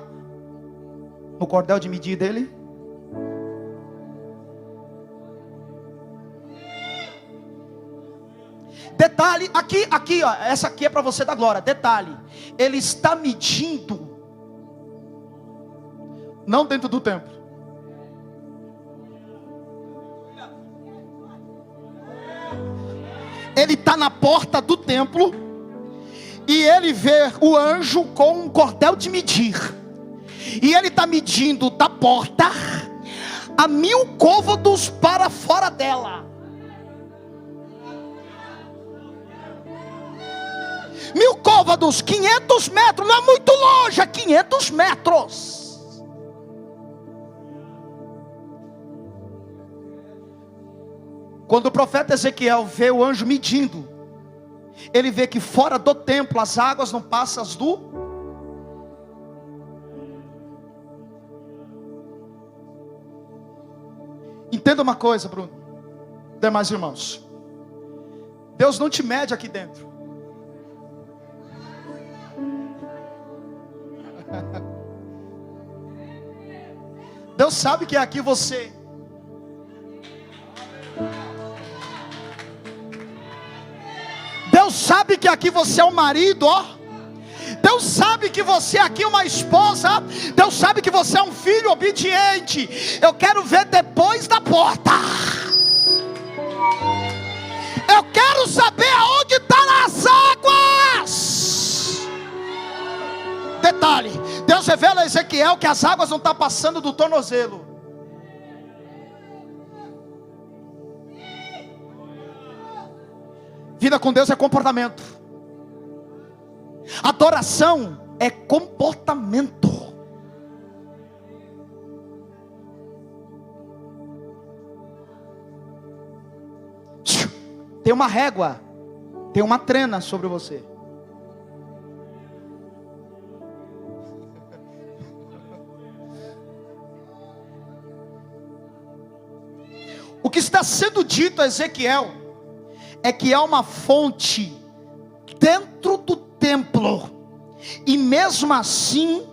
no cordel de medir dele? Detalhe, aqui ó, essa aqui é para você dar glória. Detalhe, ele está medindo, não dentro do templo. Ele está na porta do templo e ele vê o anjo com um cordel de medir. E ele está medindo da porta a 1000 côvados para fora dela. 1000 côvados, 500 metros, não é muito longe, é 500 metros. Quando o profeta Ezequiel vê o anjo medindo, ele vê que fora do templo as águas não passam as do... Entenda uma coisa, Bruno, demais irmãos, Deus não te mede aqui dentro. Deus sabe que é aqui você. Deus sabe que aqui você é um marido, ó. Deus sabe que você aqui é uma esposa. Deus sabe que você é um filho obediente. Eu quero ver depois da porta. Eu quero saber aonde estão as águas. Detalhe, Deus revela a Ezequiel que as águas não estão passando do tornozelo. Vida com Deus é comportamento. Adoração é comportamento. Tem uma régua, tem uma trena sobre você. O que está sendo dito a Ezequiel é que há uma fonte dentro do templo, e mesmo assim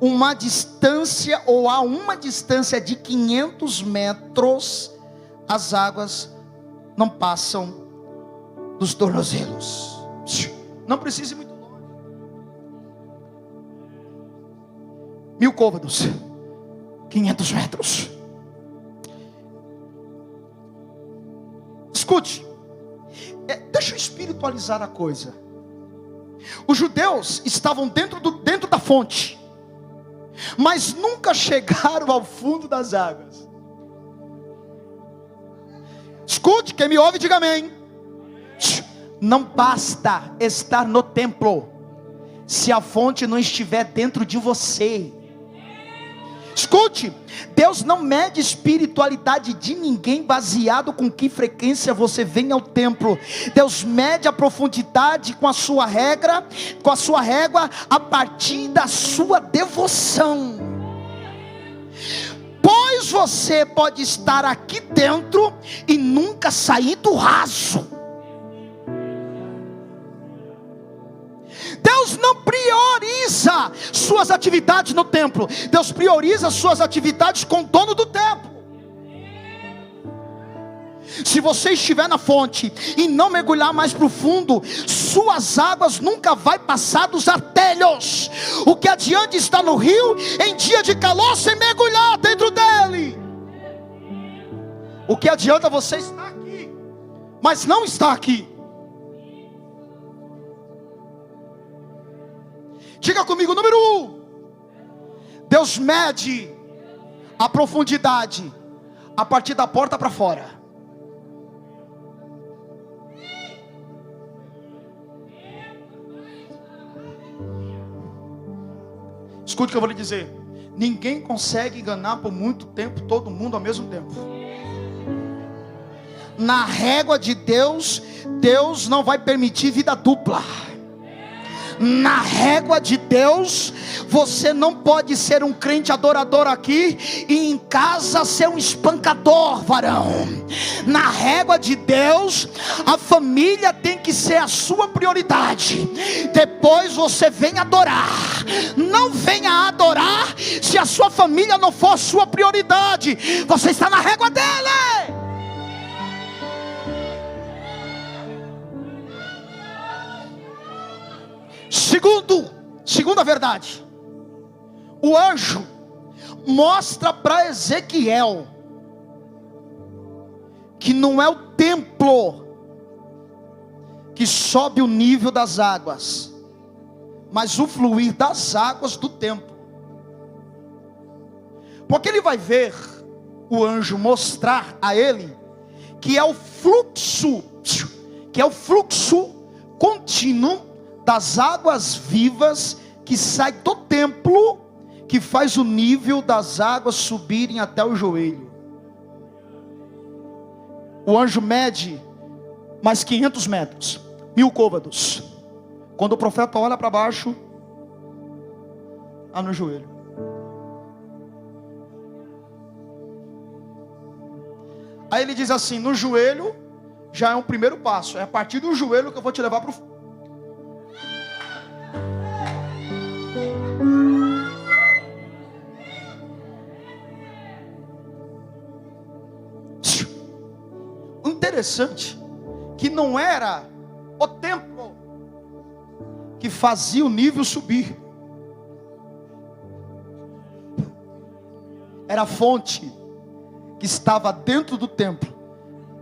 uma distância, ou a uma distância de 500 metros, as águas não passam dos tornozelos. Não precisa ir muito longe. 1000 côvados, 500 metros. Escute, deixa eu espiritualizar a coisa. Os judeus estavam dentro da fonte, mas nunca chegaram ao fundo das águas. Escute, quem me ouve diga amém. Não basta estar no templo se a fonte não estiver dentro de você. Escute, Deus não mede espiritualidade de ninguém baseado com que frequência você vem ao templo. Deus mede a profundidade com a sua régua a partir da sua devoção. Pois você pode estar aqui dentro e nunca sair do raso. Deus não prioriza suas atividades no templo. Deus prioriza suas atividades com o dono do templo. Se você estiver na fonte e não mergulhar mais profundo, suas águas nunca vai passar dos artelhos. O que adianta estar no rio em dia de calor sem mergulhar dentro dele? O que adianta você estar aqui, mas não estar aqui? Diga comigo, número 1. Deus mede a profundidade a partir da porta para fora. Escute o que eu vou lhe dizer. Ninguém consegue enganar por muito tempo todo mundo ao mesmo tempo. Na régua de Deus, Deus não vai permitir vida dupla. Na régua de Deus, você não pode ser um crente adorador aqui e em casa ser um espancador, varão. Na régua de Deus, a família tem que ser a sua prioridade. Depois você vem adorar. Não venha adorar se a sua família não for a sua prioridade. Você está na régua dele. Segunda verdade, o anjo mostra para Ezequiel que não é o templo que sobe o nível das águas, mas o fluir das águas do templo. Porque ele vai ver, o anjo mostrar a ele que é o fluxo contínuo das águas vivas que sai do templo, que faz o nível das águas subirem até o joelho. O anjo mede mais 500 metros, 1000 côvados. Quando o profeta olha para baixo, no joelho. Aí ele diz assim: no joelho já é um primeiro passo. É a partir do joelho que eu vou te levar para o... Interessante que não era o templo que fazia o nível subir, era a fonte que estava dentro do templo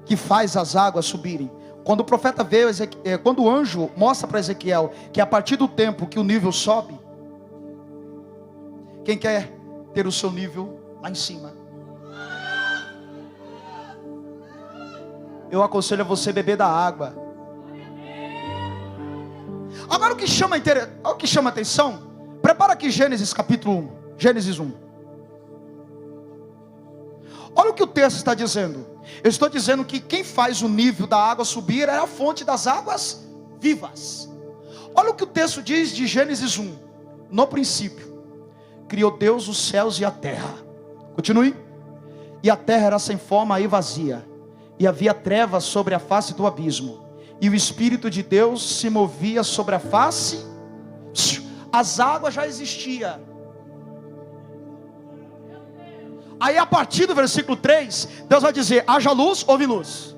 que faz as águas subirem. Quando o profeta vê, quando o anjo mostra para Ezequiel que é a partir do templo que o nível sobe, quem quer ter o seu nível lá em cima? Eu aconselho a você beber da água. Agora o que chama atenção, prepara aqui Gênesis capítulo 1, Gênesis 1. Olha o que o texto está dizendo. Eu estou dizendo que quem faz o nível da água subir é a fonte das águas vivas. Olha o que o texto diz de Gênesis 1. No princípio, criou Deus os céus e a terra. Continue. E a terra era sem forma e vazia, e havia trevas sobre a face do abismo, e o Espírito de Deus se movia sobre a face. As águas já existiam. Aí a partir do versículo 3, Deus vai dizer: haja luz, houve luz.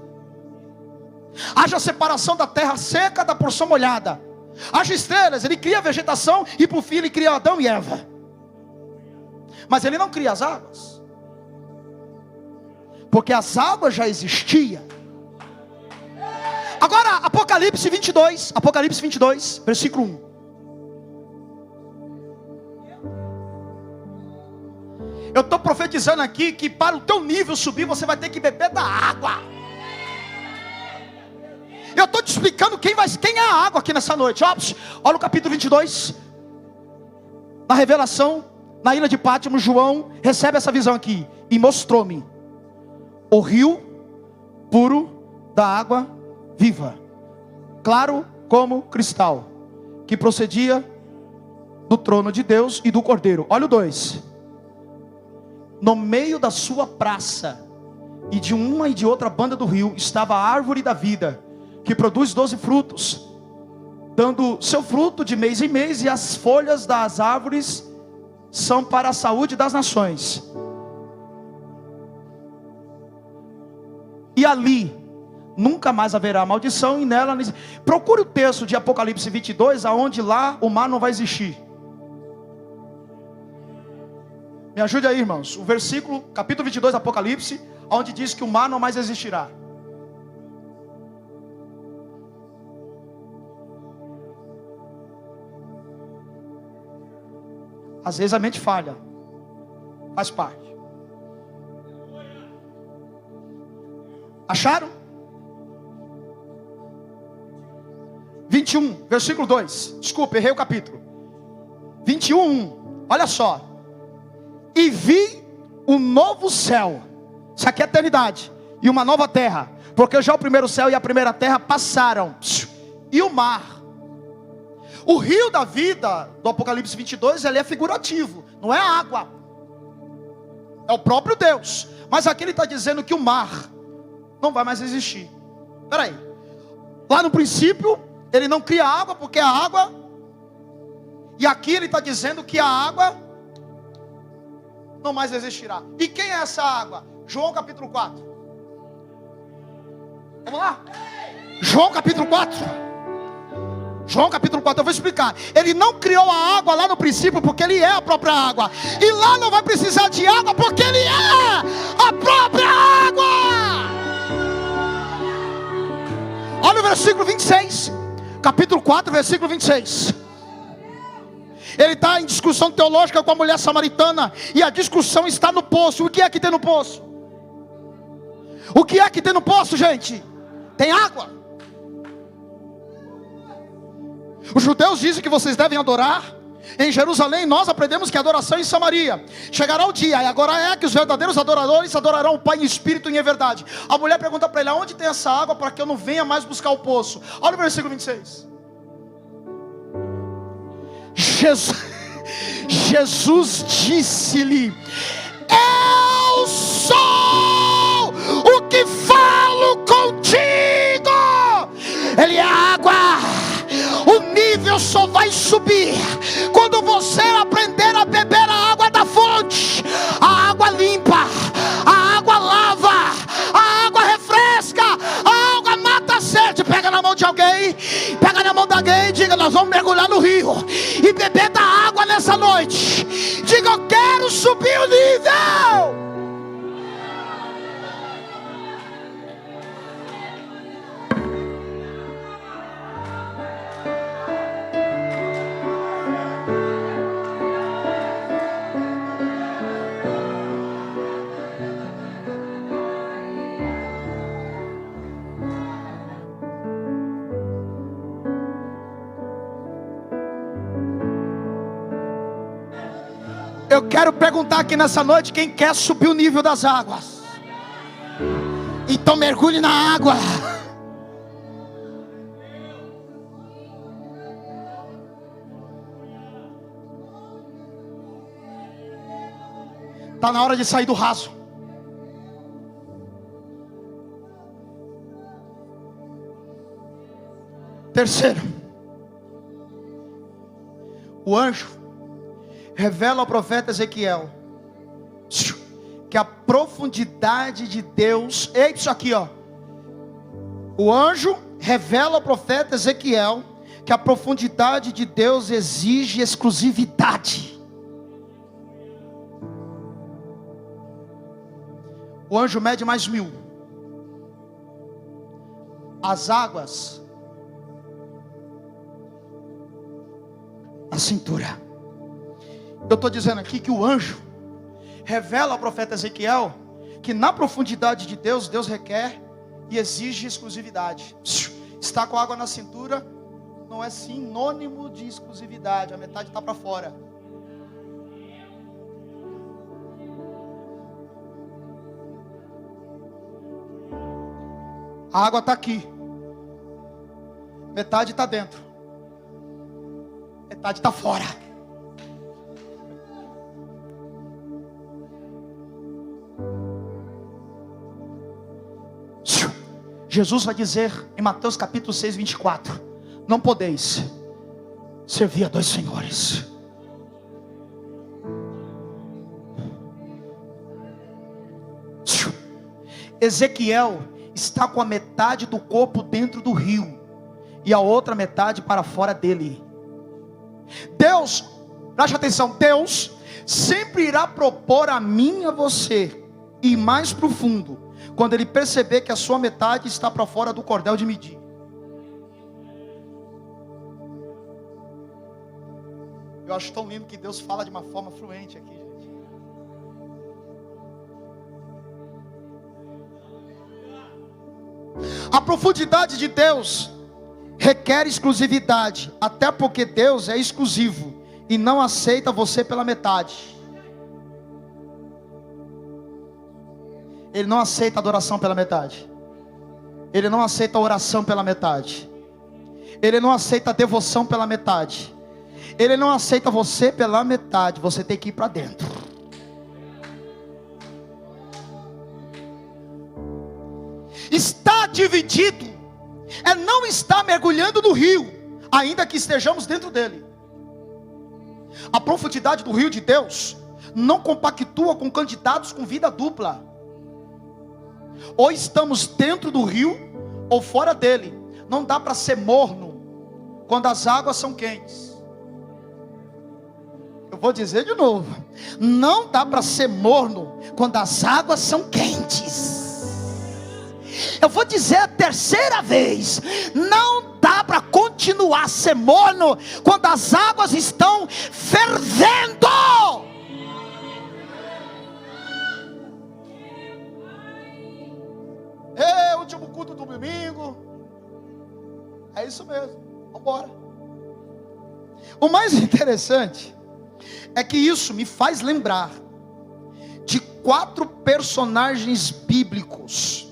Haja separação da terra seca da porção molhada. Haja estrelas. Ele cria a vegetação e por fim ele cria Adão e Eva. Mas ele não cria as águas, porque as águas já existiam. Agora Apocalipse 22, versículo 1. Eu estou profetizando aqui que para o teu nível subir, você vai ter que beber da água. Eu estou te explicando quem é a água aqui nessa noite. Olha o capítulo 22. Na revelação, na ilha de Pátmos, João recebe essa visão aqui. E mostrou-me o rio puro da água viva, claro como cristal, que procedia do trono de Deus e do Cordeiro. Olha o 2. No meio da sua praça, e de uma e de outra banda do rio, estava a árvore da vida, que produz 12 frutos, dando seu fruto de mês em mês, e as folhas das árvores são para a saúde das nações. E ali nunca mais haverá maldição, e nela... Procure o texto de Apocalipse 22, aonde lá o mar não vai existir. Me ajude aí, irmãos. O versículo, capítulo 22 Apocalipse, onde diz que o mar não mais existirá. Às vezes a mente falha, faz parte. Acharam? 21, versículo 2. Desculpa, errei o capítulo. 21, 1. Olha só. E vi um novo céu. Isso aqui é eternidade. E uma nova terra. Porque já o primeiro céu e a primeira terra passaram. E o mar. O rio da vida do Apocalipse 22, ele é figurativo. Não é água. É o próprio Deus. Mas aqui ele está dizendo que o mar não vai mais existir. Espera aí. Lá no princípio, ele não cria água, porque a água... E aqui ele está dizendo que a água não mais existirá. E quem é essa água? João capítulo 4. Vamos lá? João capítulo 4. João capítulo 4, eu vou explicar. Ele não criou a água lá no princípio, porque ele é a própria água. E lá não vai precisar de água, porque ele é a própria água. Olha o versículo 26. Capítulo 4, versículo 26. Ele está em discussão teológica com a mulher samaritana. E a discussão está no poço. O que é que tem no poço? O que é que tem no poço, gente? Tem água. Os judeus dizem que vocês devem adorar em Jerusalém. Nós aprendemos que a adoração é em Samaria. Chegará o dia, e agora é, que os verdadeiros adoradores adorarão o Pai em espírito e em verdade. A mulher pergunta para ele: aonde tem essa água, para que eu não venha mais buscar o poço? Olha o versículo 26. Jesus disse-lhe: eu sou o que falo contigo. Ele é água. O nível só vai subir quando você aprender a beber a água da fonte. A água limpa, a água lava, a água refresca, a água mata a sede. Pega na mão de alguém, pega na mão de alguém e diga: nós vamos mergulhar no rio e beber da água nessa noite. Diga: eu quero subir o nível. Eu quero perguntar aqui nessa noite: quem quer subir o nível das águas? Então mergulhe na água. Está na hora de sair do raso. Terceiro, o anjo revela ao profeta Ezequiel que a profundidade de Deus, é isso aqui, ó. O anjo revela ao profeta Ezequiel que a profundidade de Deus exige exclusividade. O anjo mede mais 1000. As águas, a cintura. Eu estou dizendo aqui que o anjo revela ao profeta Ezequiel que na profundidade de Deus, Deus requer e exige exclusividade. Estar com água na cintura não é sinônimo de exclusividade. A metade está para fora. A água está aqui. Metade está dentro. Metade está fora. Jesus vai dizer em Mateus capítulo 6, 24: não podeis servir a dois senhores. Ezequiel está com a metade do corpo dentro do rio e a outra metade para fora dele. Deus, preste atenção, Deus sempre irá propor a mim e a você ir mais profundo quando Ele perceber que a sua metade está para fora do cordel de medir. Eu acho tão lindo que Deus fala de uma forma fluente aqui, gente. A profundidade de Deus requer exclusividade, até porque Deus é exclusivo. e não aceita você pela metade. Ele não aceita adoração pela metade. Ele não aceita oração pela metade. Ele não aceita devoção pela metade. Ele não aceita você pela metade. Você tem que ir para dentro. Estar dividido é não estar mergulhando no rio, ainda que estejamos dentro dele. A profundidade do rio de Deus não compactua com candidatos com vida dupla. Ou estamos dentro do rio ou fora dele. Não dá para ser morno quando as águas são quentes. Eu vou dizer de novo: não dá para ser morno quando as águas são quentes. Eu vou dizer a terceira vez: não dá para continuar a ser morno quando as águas estão fervendo. Último culto do domingo. É isso mesmo, vamos embora. O mais interessante é que isso me faz lembrar de 4 personagens bíblicos.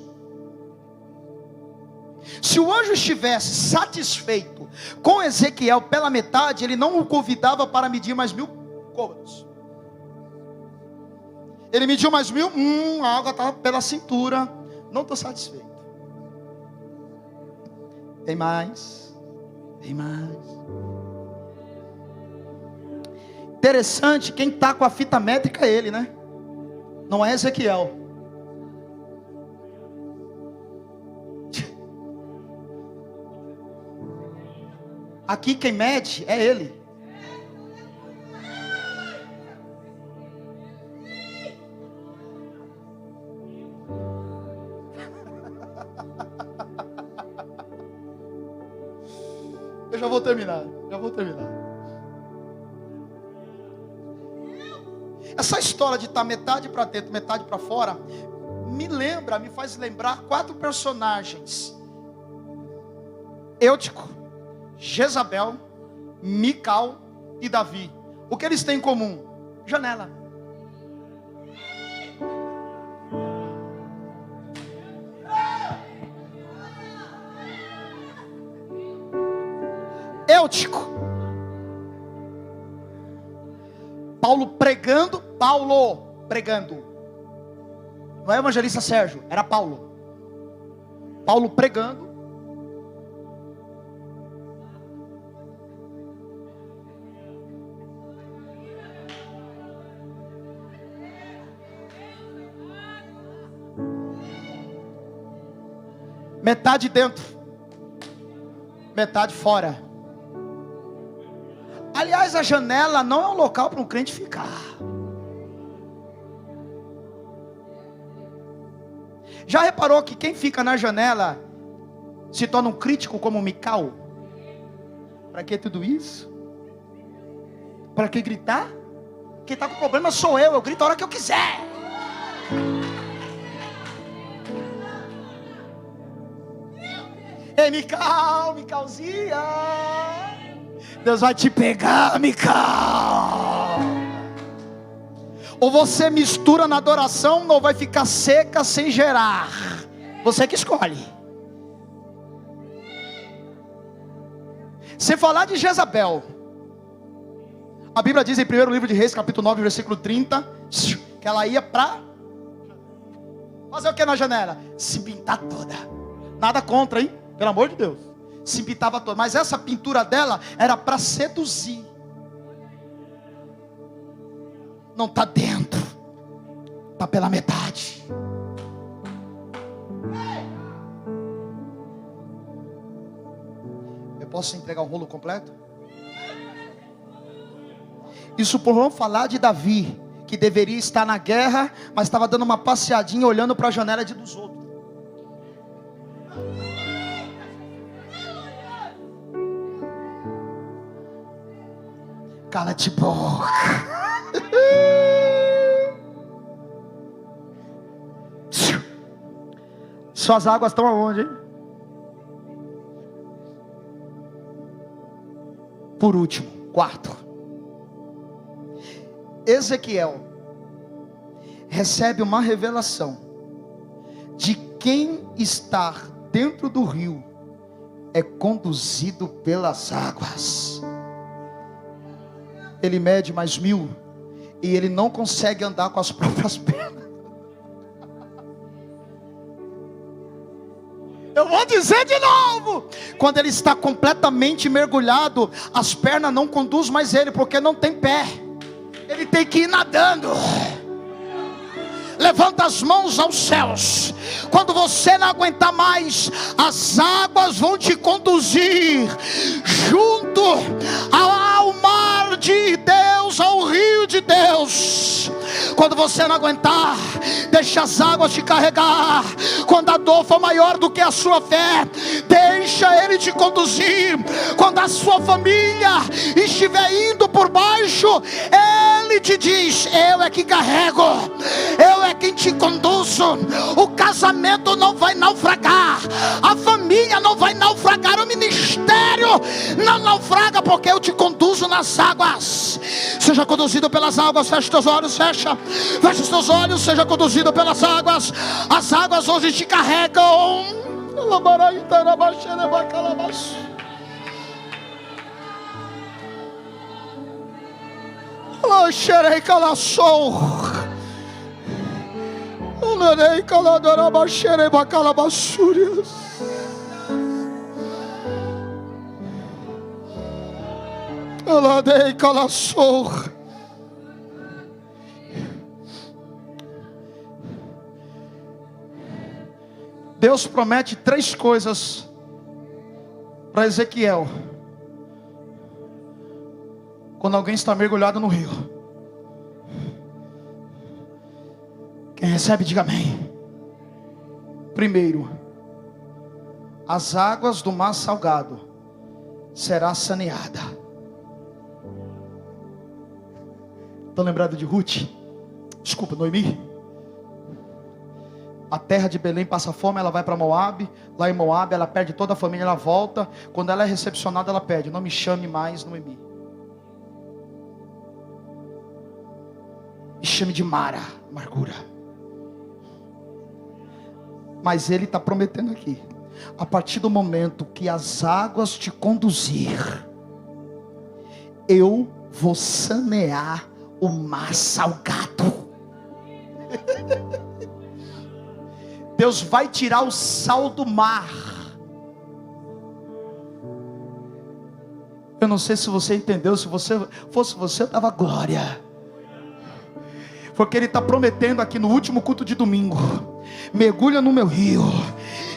Se o anjo estivesse satisfeito com Ezequiel pela metade, ele não o convidava para medir mais 1000 côvados. Ele mediu mais 1000, a água estava pela cintura. Não estou satisfeito. Tem mais. Tem mais. Interessante, quem está com a fita métrica é ele, né? Não é Ezequiel. Aqui quem mede é ele. Eu já vou terminar. Essa história de estar metade para dentro, metade para fora, me faz lembrar 4 personagens: Eutico, Jezabel, Mical e Davi. O que eles têm em comum? Janela. Eutico, Paulo pregando. Não é evangelista Sérgio, era Paulo pregando. Metade dentro, metade fora. Aliás, a janela não é um local para um crente ficar. Já reparou que quem fica na janela se torna um crítico como Mical? Para que tudo isso? Para que gritar? Quem está com problema sou eu grito a hora que eu quiser. Ei, Micalzinha, Deus vai te pegar, Mical. Ou você mistura na adoração, ou vai ficar seca sem gerar. Você que escolhe. Sem falar de Jezabel, a Bíblia diz em 1º livro de Reis, capítulo 9, versículo 30, que ela ia para fazer o que na janela? Se pintar toda. Nada contra, hein? Pelo amor de Deus. Se pintava toda. Mas essa pintura dela era para seduzir. Não está dentro, está pela metade. Eu posso entregar o rolo completo? Isso por não falar de Davi, que deveria estar na guerra, mas estava dando uma passeadinha olhando para a janela dos outros. Cala-te boca. Suas águas estão aonde, hein? Por último, 4. Ezequiel recebe uma revelação de quem está dentro do rio é conduzido pelas águas. Ele mede mais 1000 e ele não consegue andar com as próprias pernas. Eu vou dizer de novo: quando ele está completamente mergulhado, as pernas não conduzem mais ele, porque não tem pé. Ele tem que ir nadando. Levanta as mãos aos céus. Quando você não aguentar mais, as águas vão te conduzir junto ao mar de Deus, ao rio de Deus. Quando você não aguentar, deixa as águas te carregar. Quando a dor for maior do que a sua fé, deixa Ele te conduzir. Quando a sua família estiver indo por baixo, Ele te diz: eu é que carrego, eu é quem te conduzo. O casamento não vai naufragar, a família não vai naufragar, o ministério não naufraga, porque eu te conduzo nas águas. Seja conduzido pelas águas. Feche os teus olhos, fecha os teus olhos. Seja conduzido pelas águas. As águas hoje te carregam. Deus promete 3 coisas para Ezequiel quando alguém está mergulhado no rio. Quem recebe, diga amém. Primeiro, as águas do mar salgado será saneada. Estão lembrados de Ruth? Desculpa, Noemi. A terra de Belém passa fome, ela vai para Moabe. Lá em Moabe ela perde toda a família, ela volta. Quando ela é recepcionada, ela pede: não me chame mais Noemi, me chame de Mara, amargura. Mas ele está prometendo aqui: a partir do momento que as águas te conduzir, eu vou sanear o mar salgado. Deus vai tirar o sal do mar. Eu não sei se você entendeu. Se você fosse você, dava glória. Porque Ele está prometendo aqui no último culto de domingo: mergulha no meu rio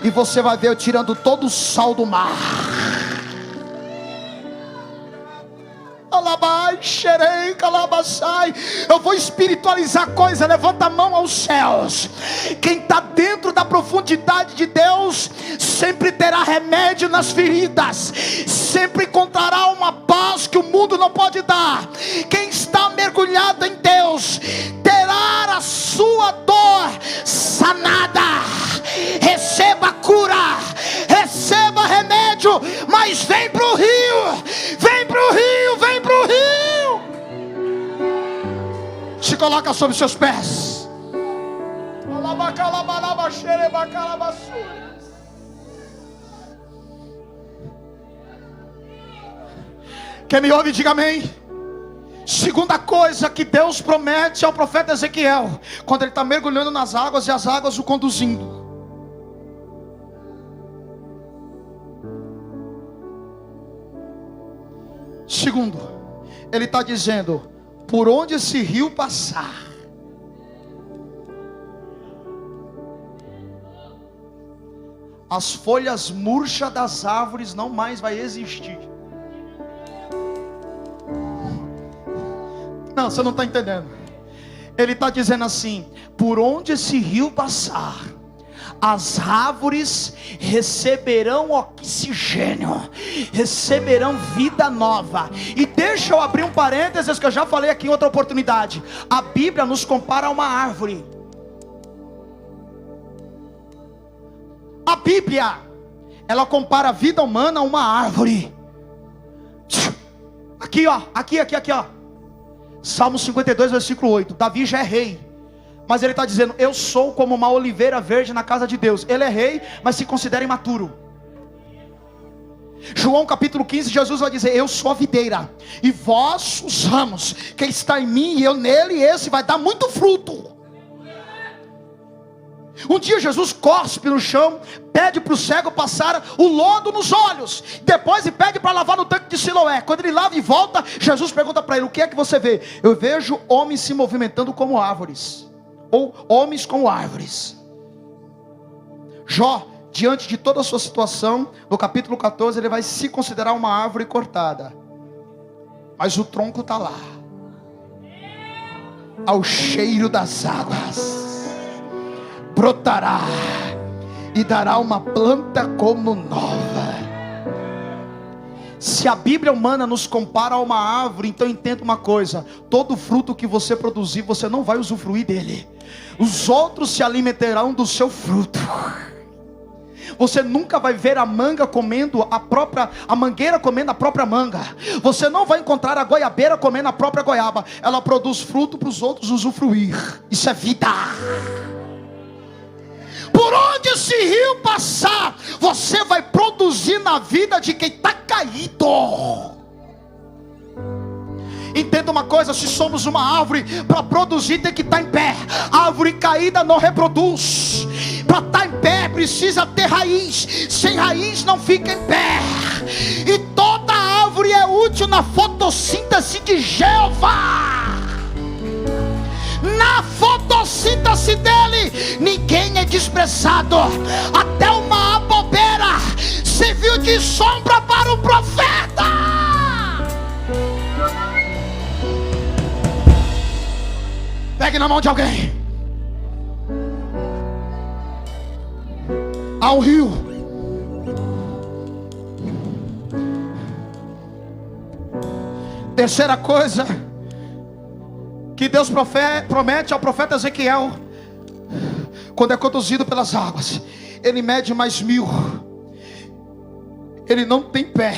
e você vai ver eu tirando todo o sal do mar. Eu vou espiritualizar a coisa. Levanta a mão aos céus. Quem está dentro da profundidade de Deus sempre terá remédio nas feridas, sempre encontrará uma paz que o mundo não pode dar. Quem está mergulhado em Deus terá a sua dor sanada. Receba cura, receba remédio, mas vem para o rio, vem para o rio, vem para o rio. Se coloca sobre seus pés. Quem me ouve, diga amém. Segunda coisa que Deus promete ao profeta Ezequiel, quando ele está mergulhando nas águas e as águas o conduzindo. Segundo, ele está dizendo: por onde esse rio passar, as folhas murchas das árvores não mais vai existir. Não, você não está entendendo. Ele está dizendo assim: por onde esse rio passar, as árvores receberão oxigênio, receberão vida nova. E deixa eu abrir um parênteses que eu já falei aqui em outra oportunidade. A Bíblia nos compara a uma árvore. A Bíblia, ela compara a vida humana a uma árvore. Aqui ó, aqui ó. Salmo 52, versículo 8. Davi já é rei, mas ele está dizendo: eu sou como uma oliveira verde na casa de Deus. Ele é rei, mas se considera imaturo. João capítulo 15, Jesus vai dizer: eu sou a videira, e vós os ramos. Quem está em mim e eu nele, esse vai dar muito fruto. Um dia Jesus cospe no chão, pede para o cego passar o lodo nos olhos, depois ele pede para lavar no tanque de Siloé. Quando ele lava e volta, Jesus pergunta para ele: o que é que você vê? Eu vejo homens se movimentando como árvores, ou homens como árvores. Jó, diante de toda a sua situação, no capítulo 14, ele vai se considerar uma árvore cortada, mas o tronco está lá, ao cheiro das águas, brotará e dará uma planta como nova. Se a Bíblia humana nos compara a uma árvore, então entenda uma coisa: todo fruto que você produzir, você não vai usufruir dele, os outros se alimentarão do seu fruto. Você nunca vai ver a manga comendo a mangueira comendo a própria manga. Você não vai encontrar a goiabeira comendo a própria goiaba. Ela produz fruto para os outros usufruir. Isso é vida. Por onde esse rio passar, você vai produzir na vida de quem está caído. Entenda uma coisa: se somos uma árvore, para produzir tem que estar em pé. A árvore caída não reproduz. Para estar em pé precisa ter raiz. Sem raiz não fica em pé. E toda árvore é útil na fotossíntese de Jeová. Na fotossíntese dele, ninguém é desprezado. Até uma abobeira serviu de sombra para o profeta. Pegue na mão de alguém. Há um rio. Terceira coisa que Deus promete ao profeta Ezequiel, quando é conduzido pelas águas, ele mede mais 1000. Ele não tem pé,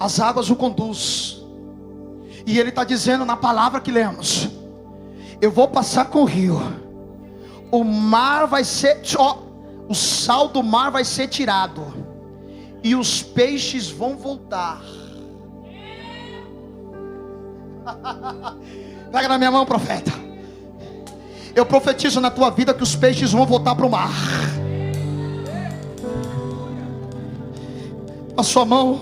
as águas o conduz. E ele está dizendo na palavra que lemos: eu vou passar com o rio, o mar vai ser, o sal do mar vai ser tirado, e os peixes vão voltar. Pega na minha mão, profeta. Eu profetizo na tua vida que os peixes vão voltar para o mar. A sua mão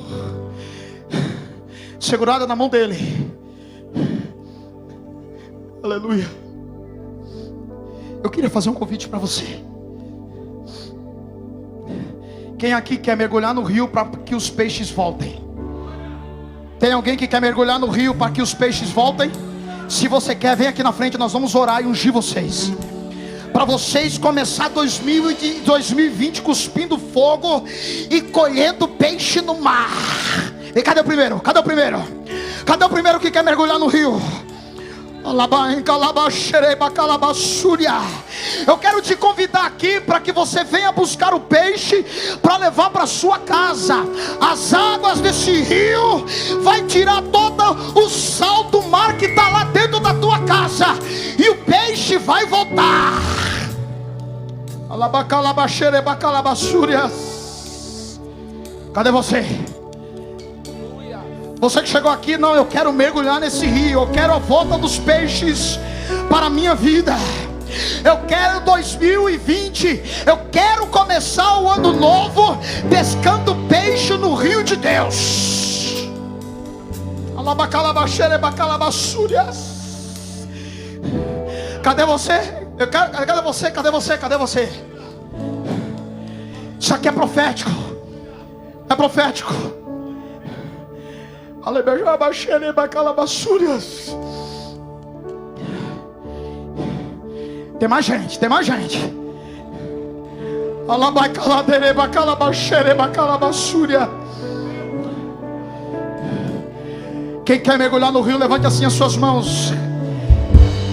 segurada na mão dele. Aleluia. Eu queria fazer um convite para você. Quem aqui quer mergulhar no rio para que os peixes voltem? Tem alguém que quer mergulhar no rio para que os peixes voltem? Se você quer, vem aqui na frente, nós vamos orar e ungir vocês, para vocês começar 2020 cuspindo fogo e colhendo peixe no mar. E cadê o primeiro? Cadê o primeiro? Cadê o primeiro que quer mergulhar no rio? Eu quero te convidar aqui para que você venha buscar o peixe para levar para sua casa. As águas desse rio vai tirar todo o sal do mar que está lá dentro da tua casa, e o peixe vai voltar. Cadê você? Você que chegou aqui: não, eu quero mergulhar nesse rio, eu quero a volta dos peixes para a minha vida. Eu quero 2020, eu quero começar o ano novo pescando peixe no rio de Deus. Cadê você? Cadê você? Cadê você? Cadê você? Isso aqui é profético. É profético. Tem mais gente, tem mais gente. Quem quer mergulhar no rio, levante assim as suas mãos,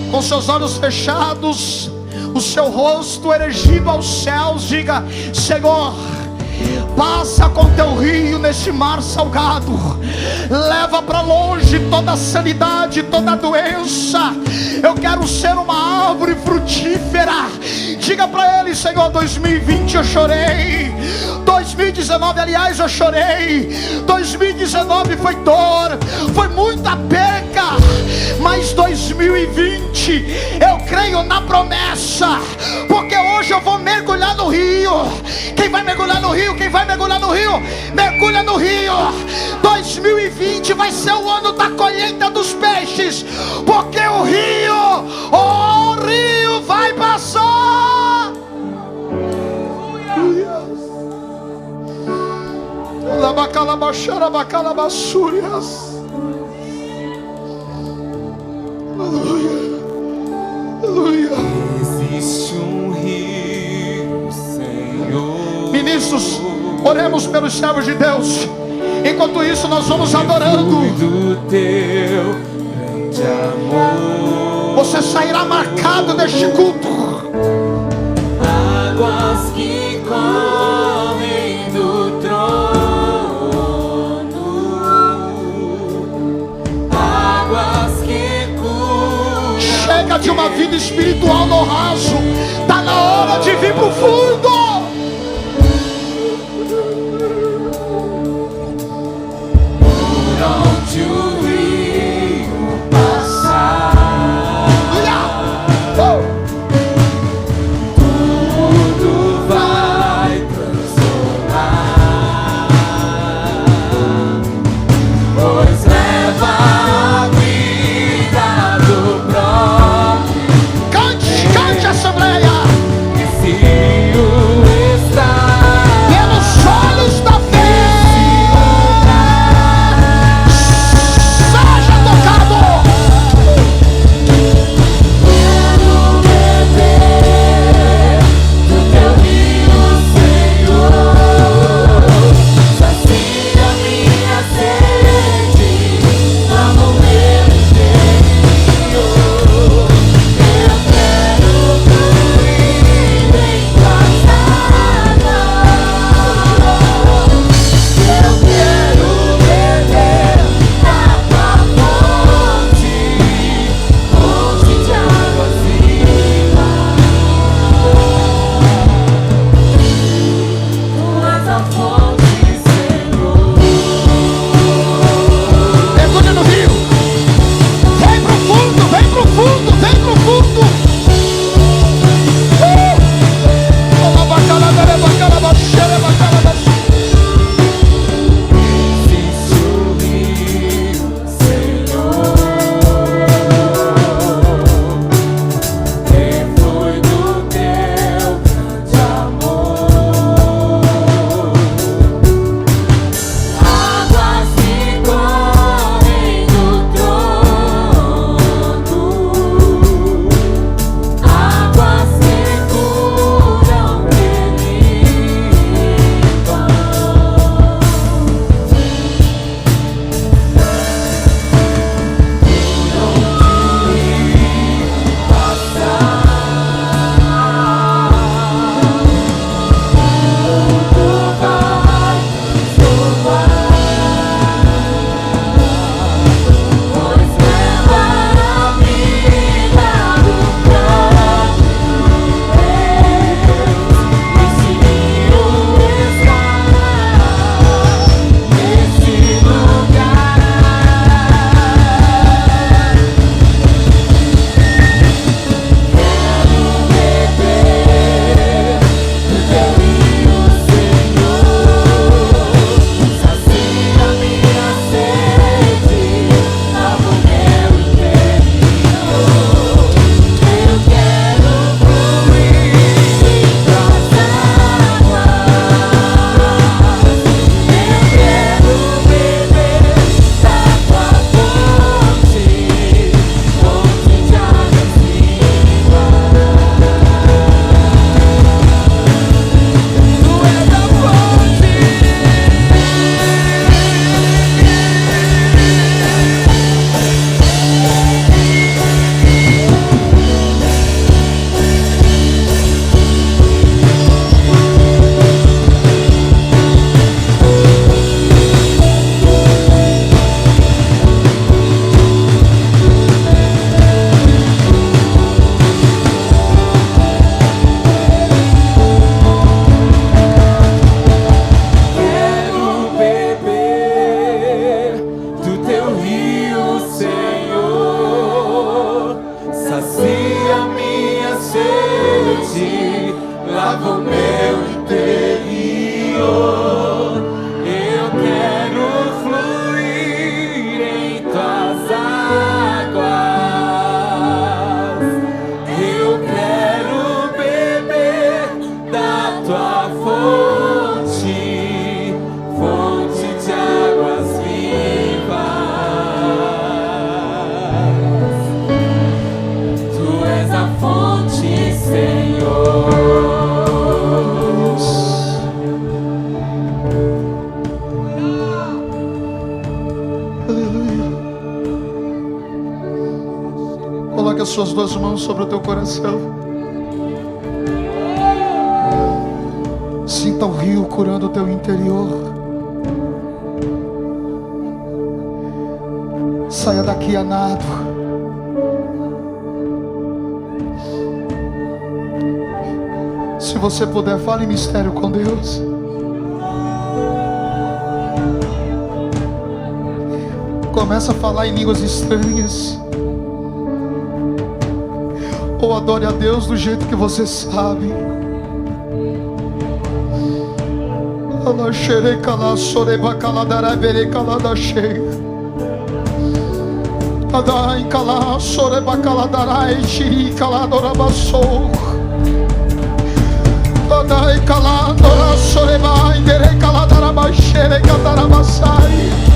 com seus olhos fechados, o seu rosto erigido aos céus. Diga: Senhor, Passa com teu rio nesse mar salgado. Leva para longe toda a sanidade, toda a doença. Eu quero ser uma árvore frutífera. Diga para ele: Senhor, 2020 eu chorei, 2019 aliás eu chorei, 2019 foi dor, foi muita perca, mas 2020 eu creio na promessa, porque hoje eu vou mergulhar no rio. Quem vai mergulhar no rio? Quem vai mergulhar no rio? Mergulha no rio. 2020 vai ser o ano da colheita dos peixes, porque o rio vai passar. Aleluia. Existe um rio, Senhor. Ministros, oremos pelos servos de Deus. Enquanto isso, nós vamos adorando. Do teu grande amor. Você sairá marcado deste culto. Águas que correm do trono, águas que curam. Chega de uma vida espiritual no raso. Está na hora de vir para o fundo. Onde o rio passar, tudo vai transformar, pois leva a vida do próprio. Cante, cante, Assembleia. Esse rio suas duas mãos sobre o teu coração. Sinta o rio curando o teu interior. Saia daqui a nado. Se você puder, fale em mistério com Deus. Começa a falar em línguas estranhas. Ou adore a Deus do jeito que você sabe. Adai kala soreba kala darai chi kala dorabaso. Adai kala dora soreba indere kala darabashere kadarabasai.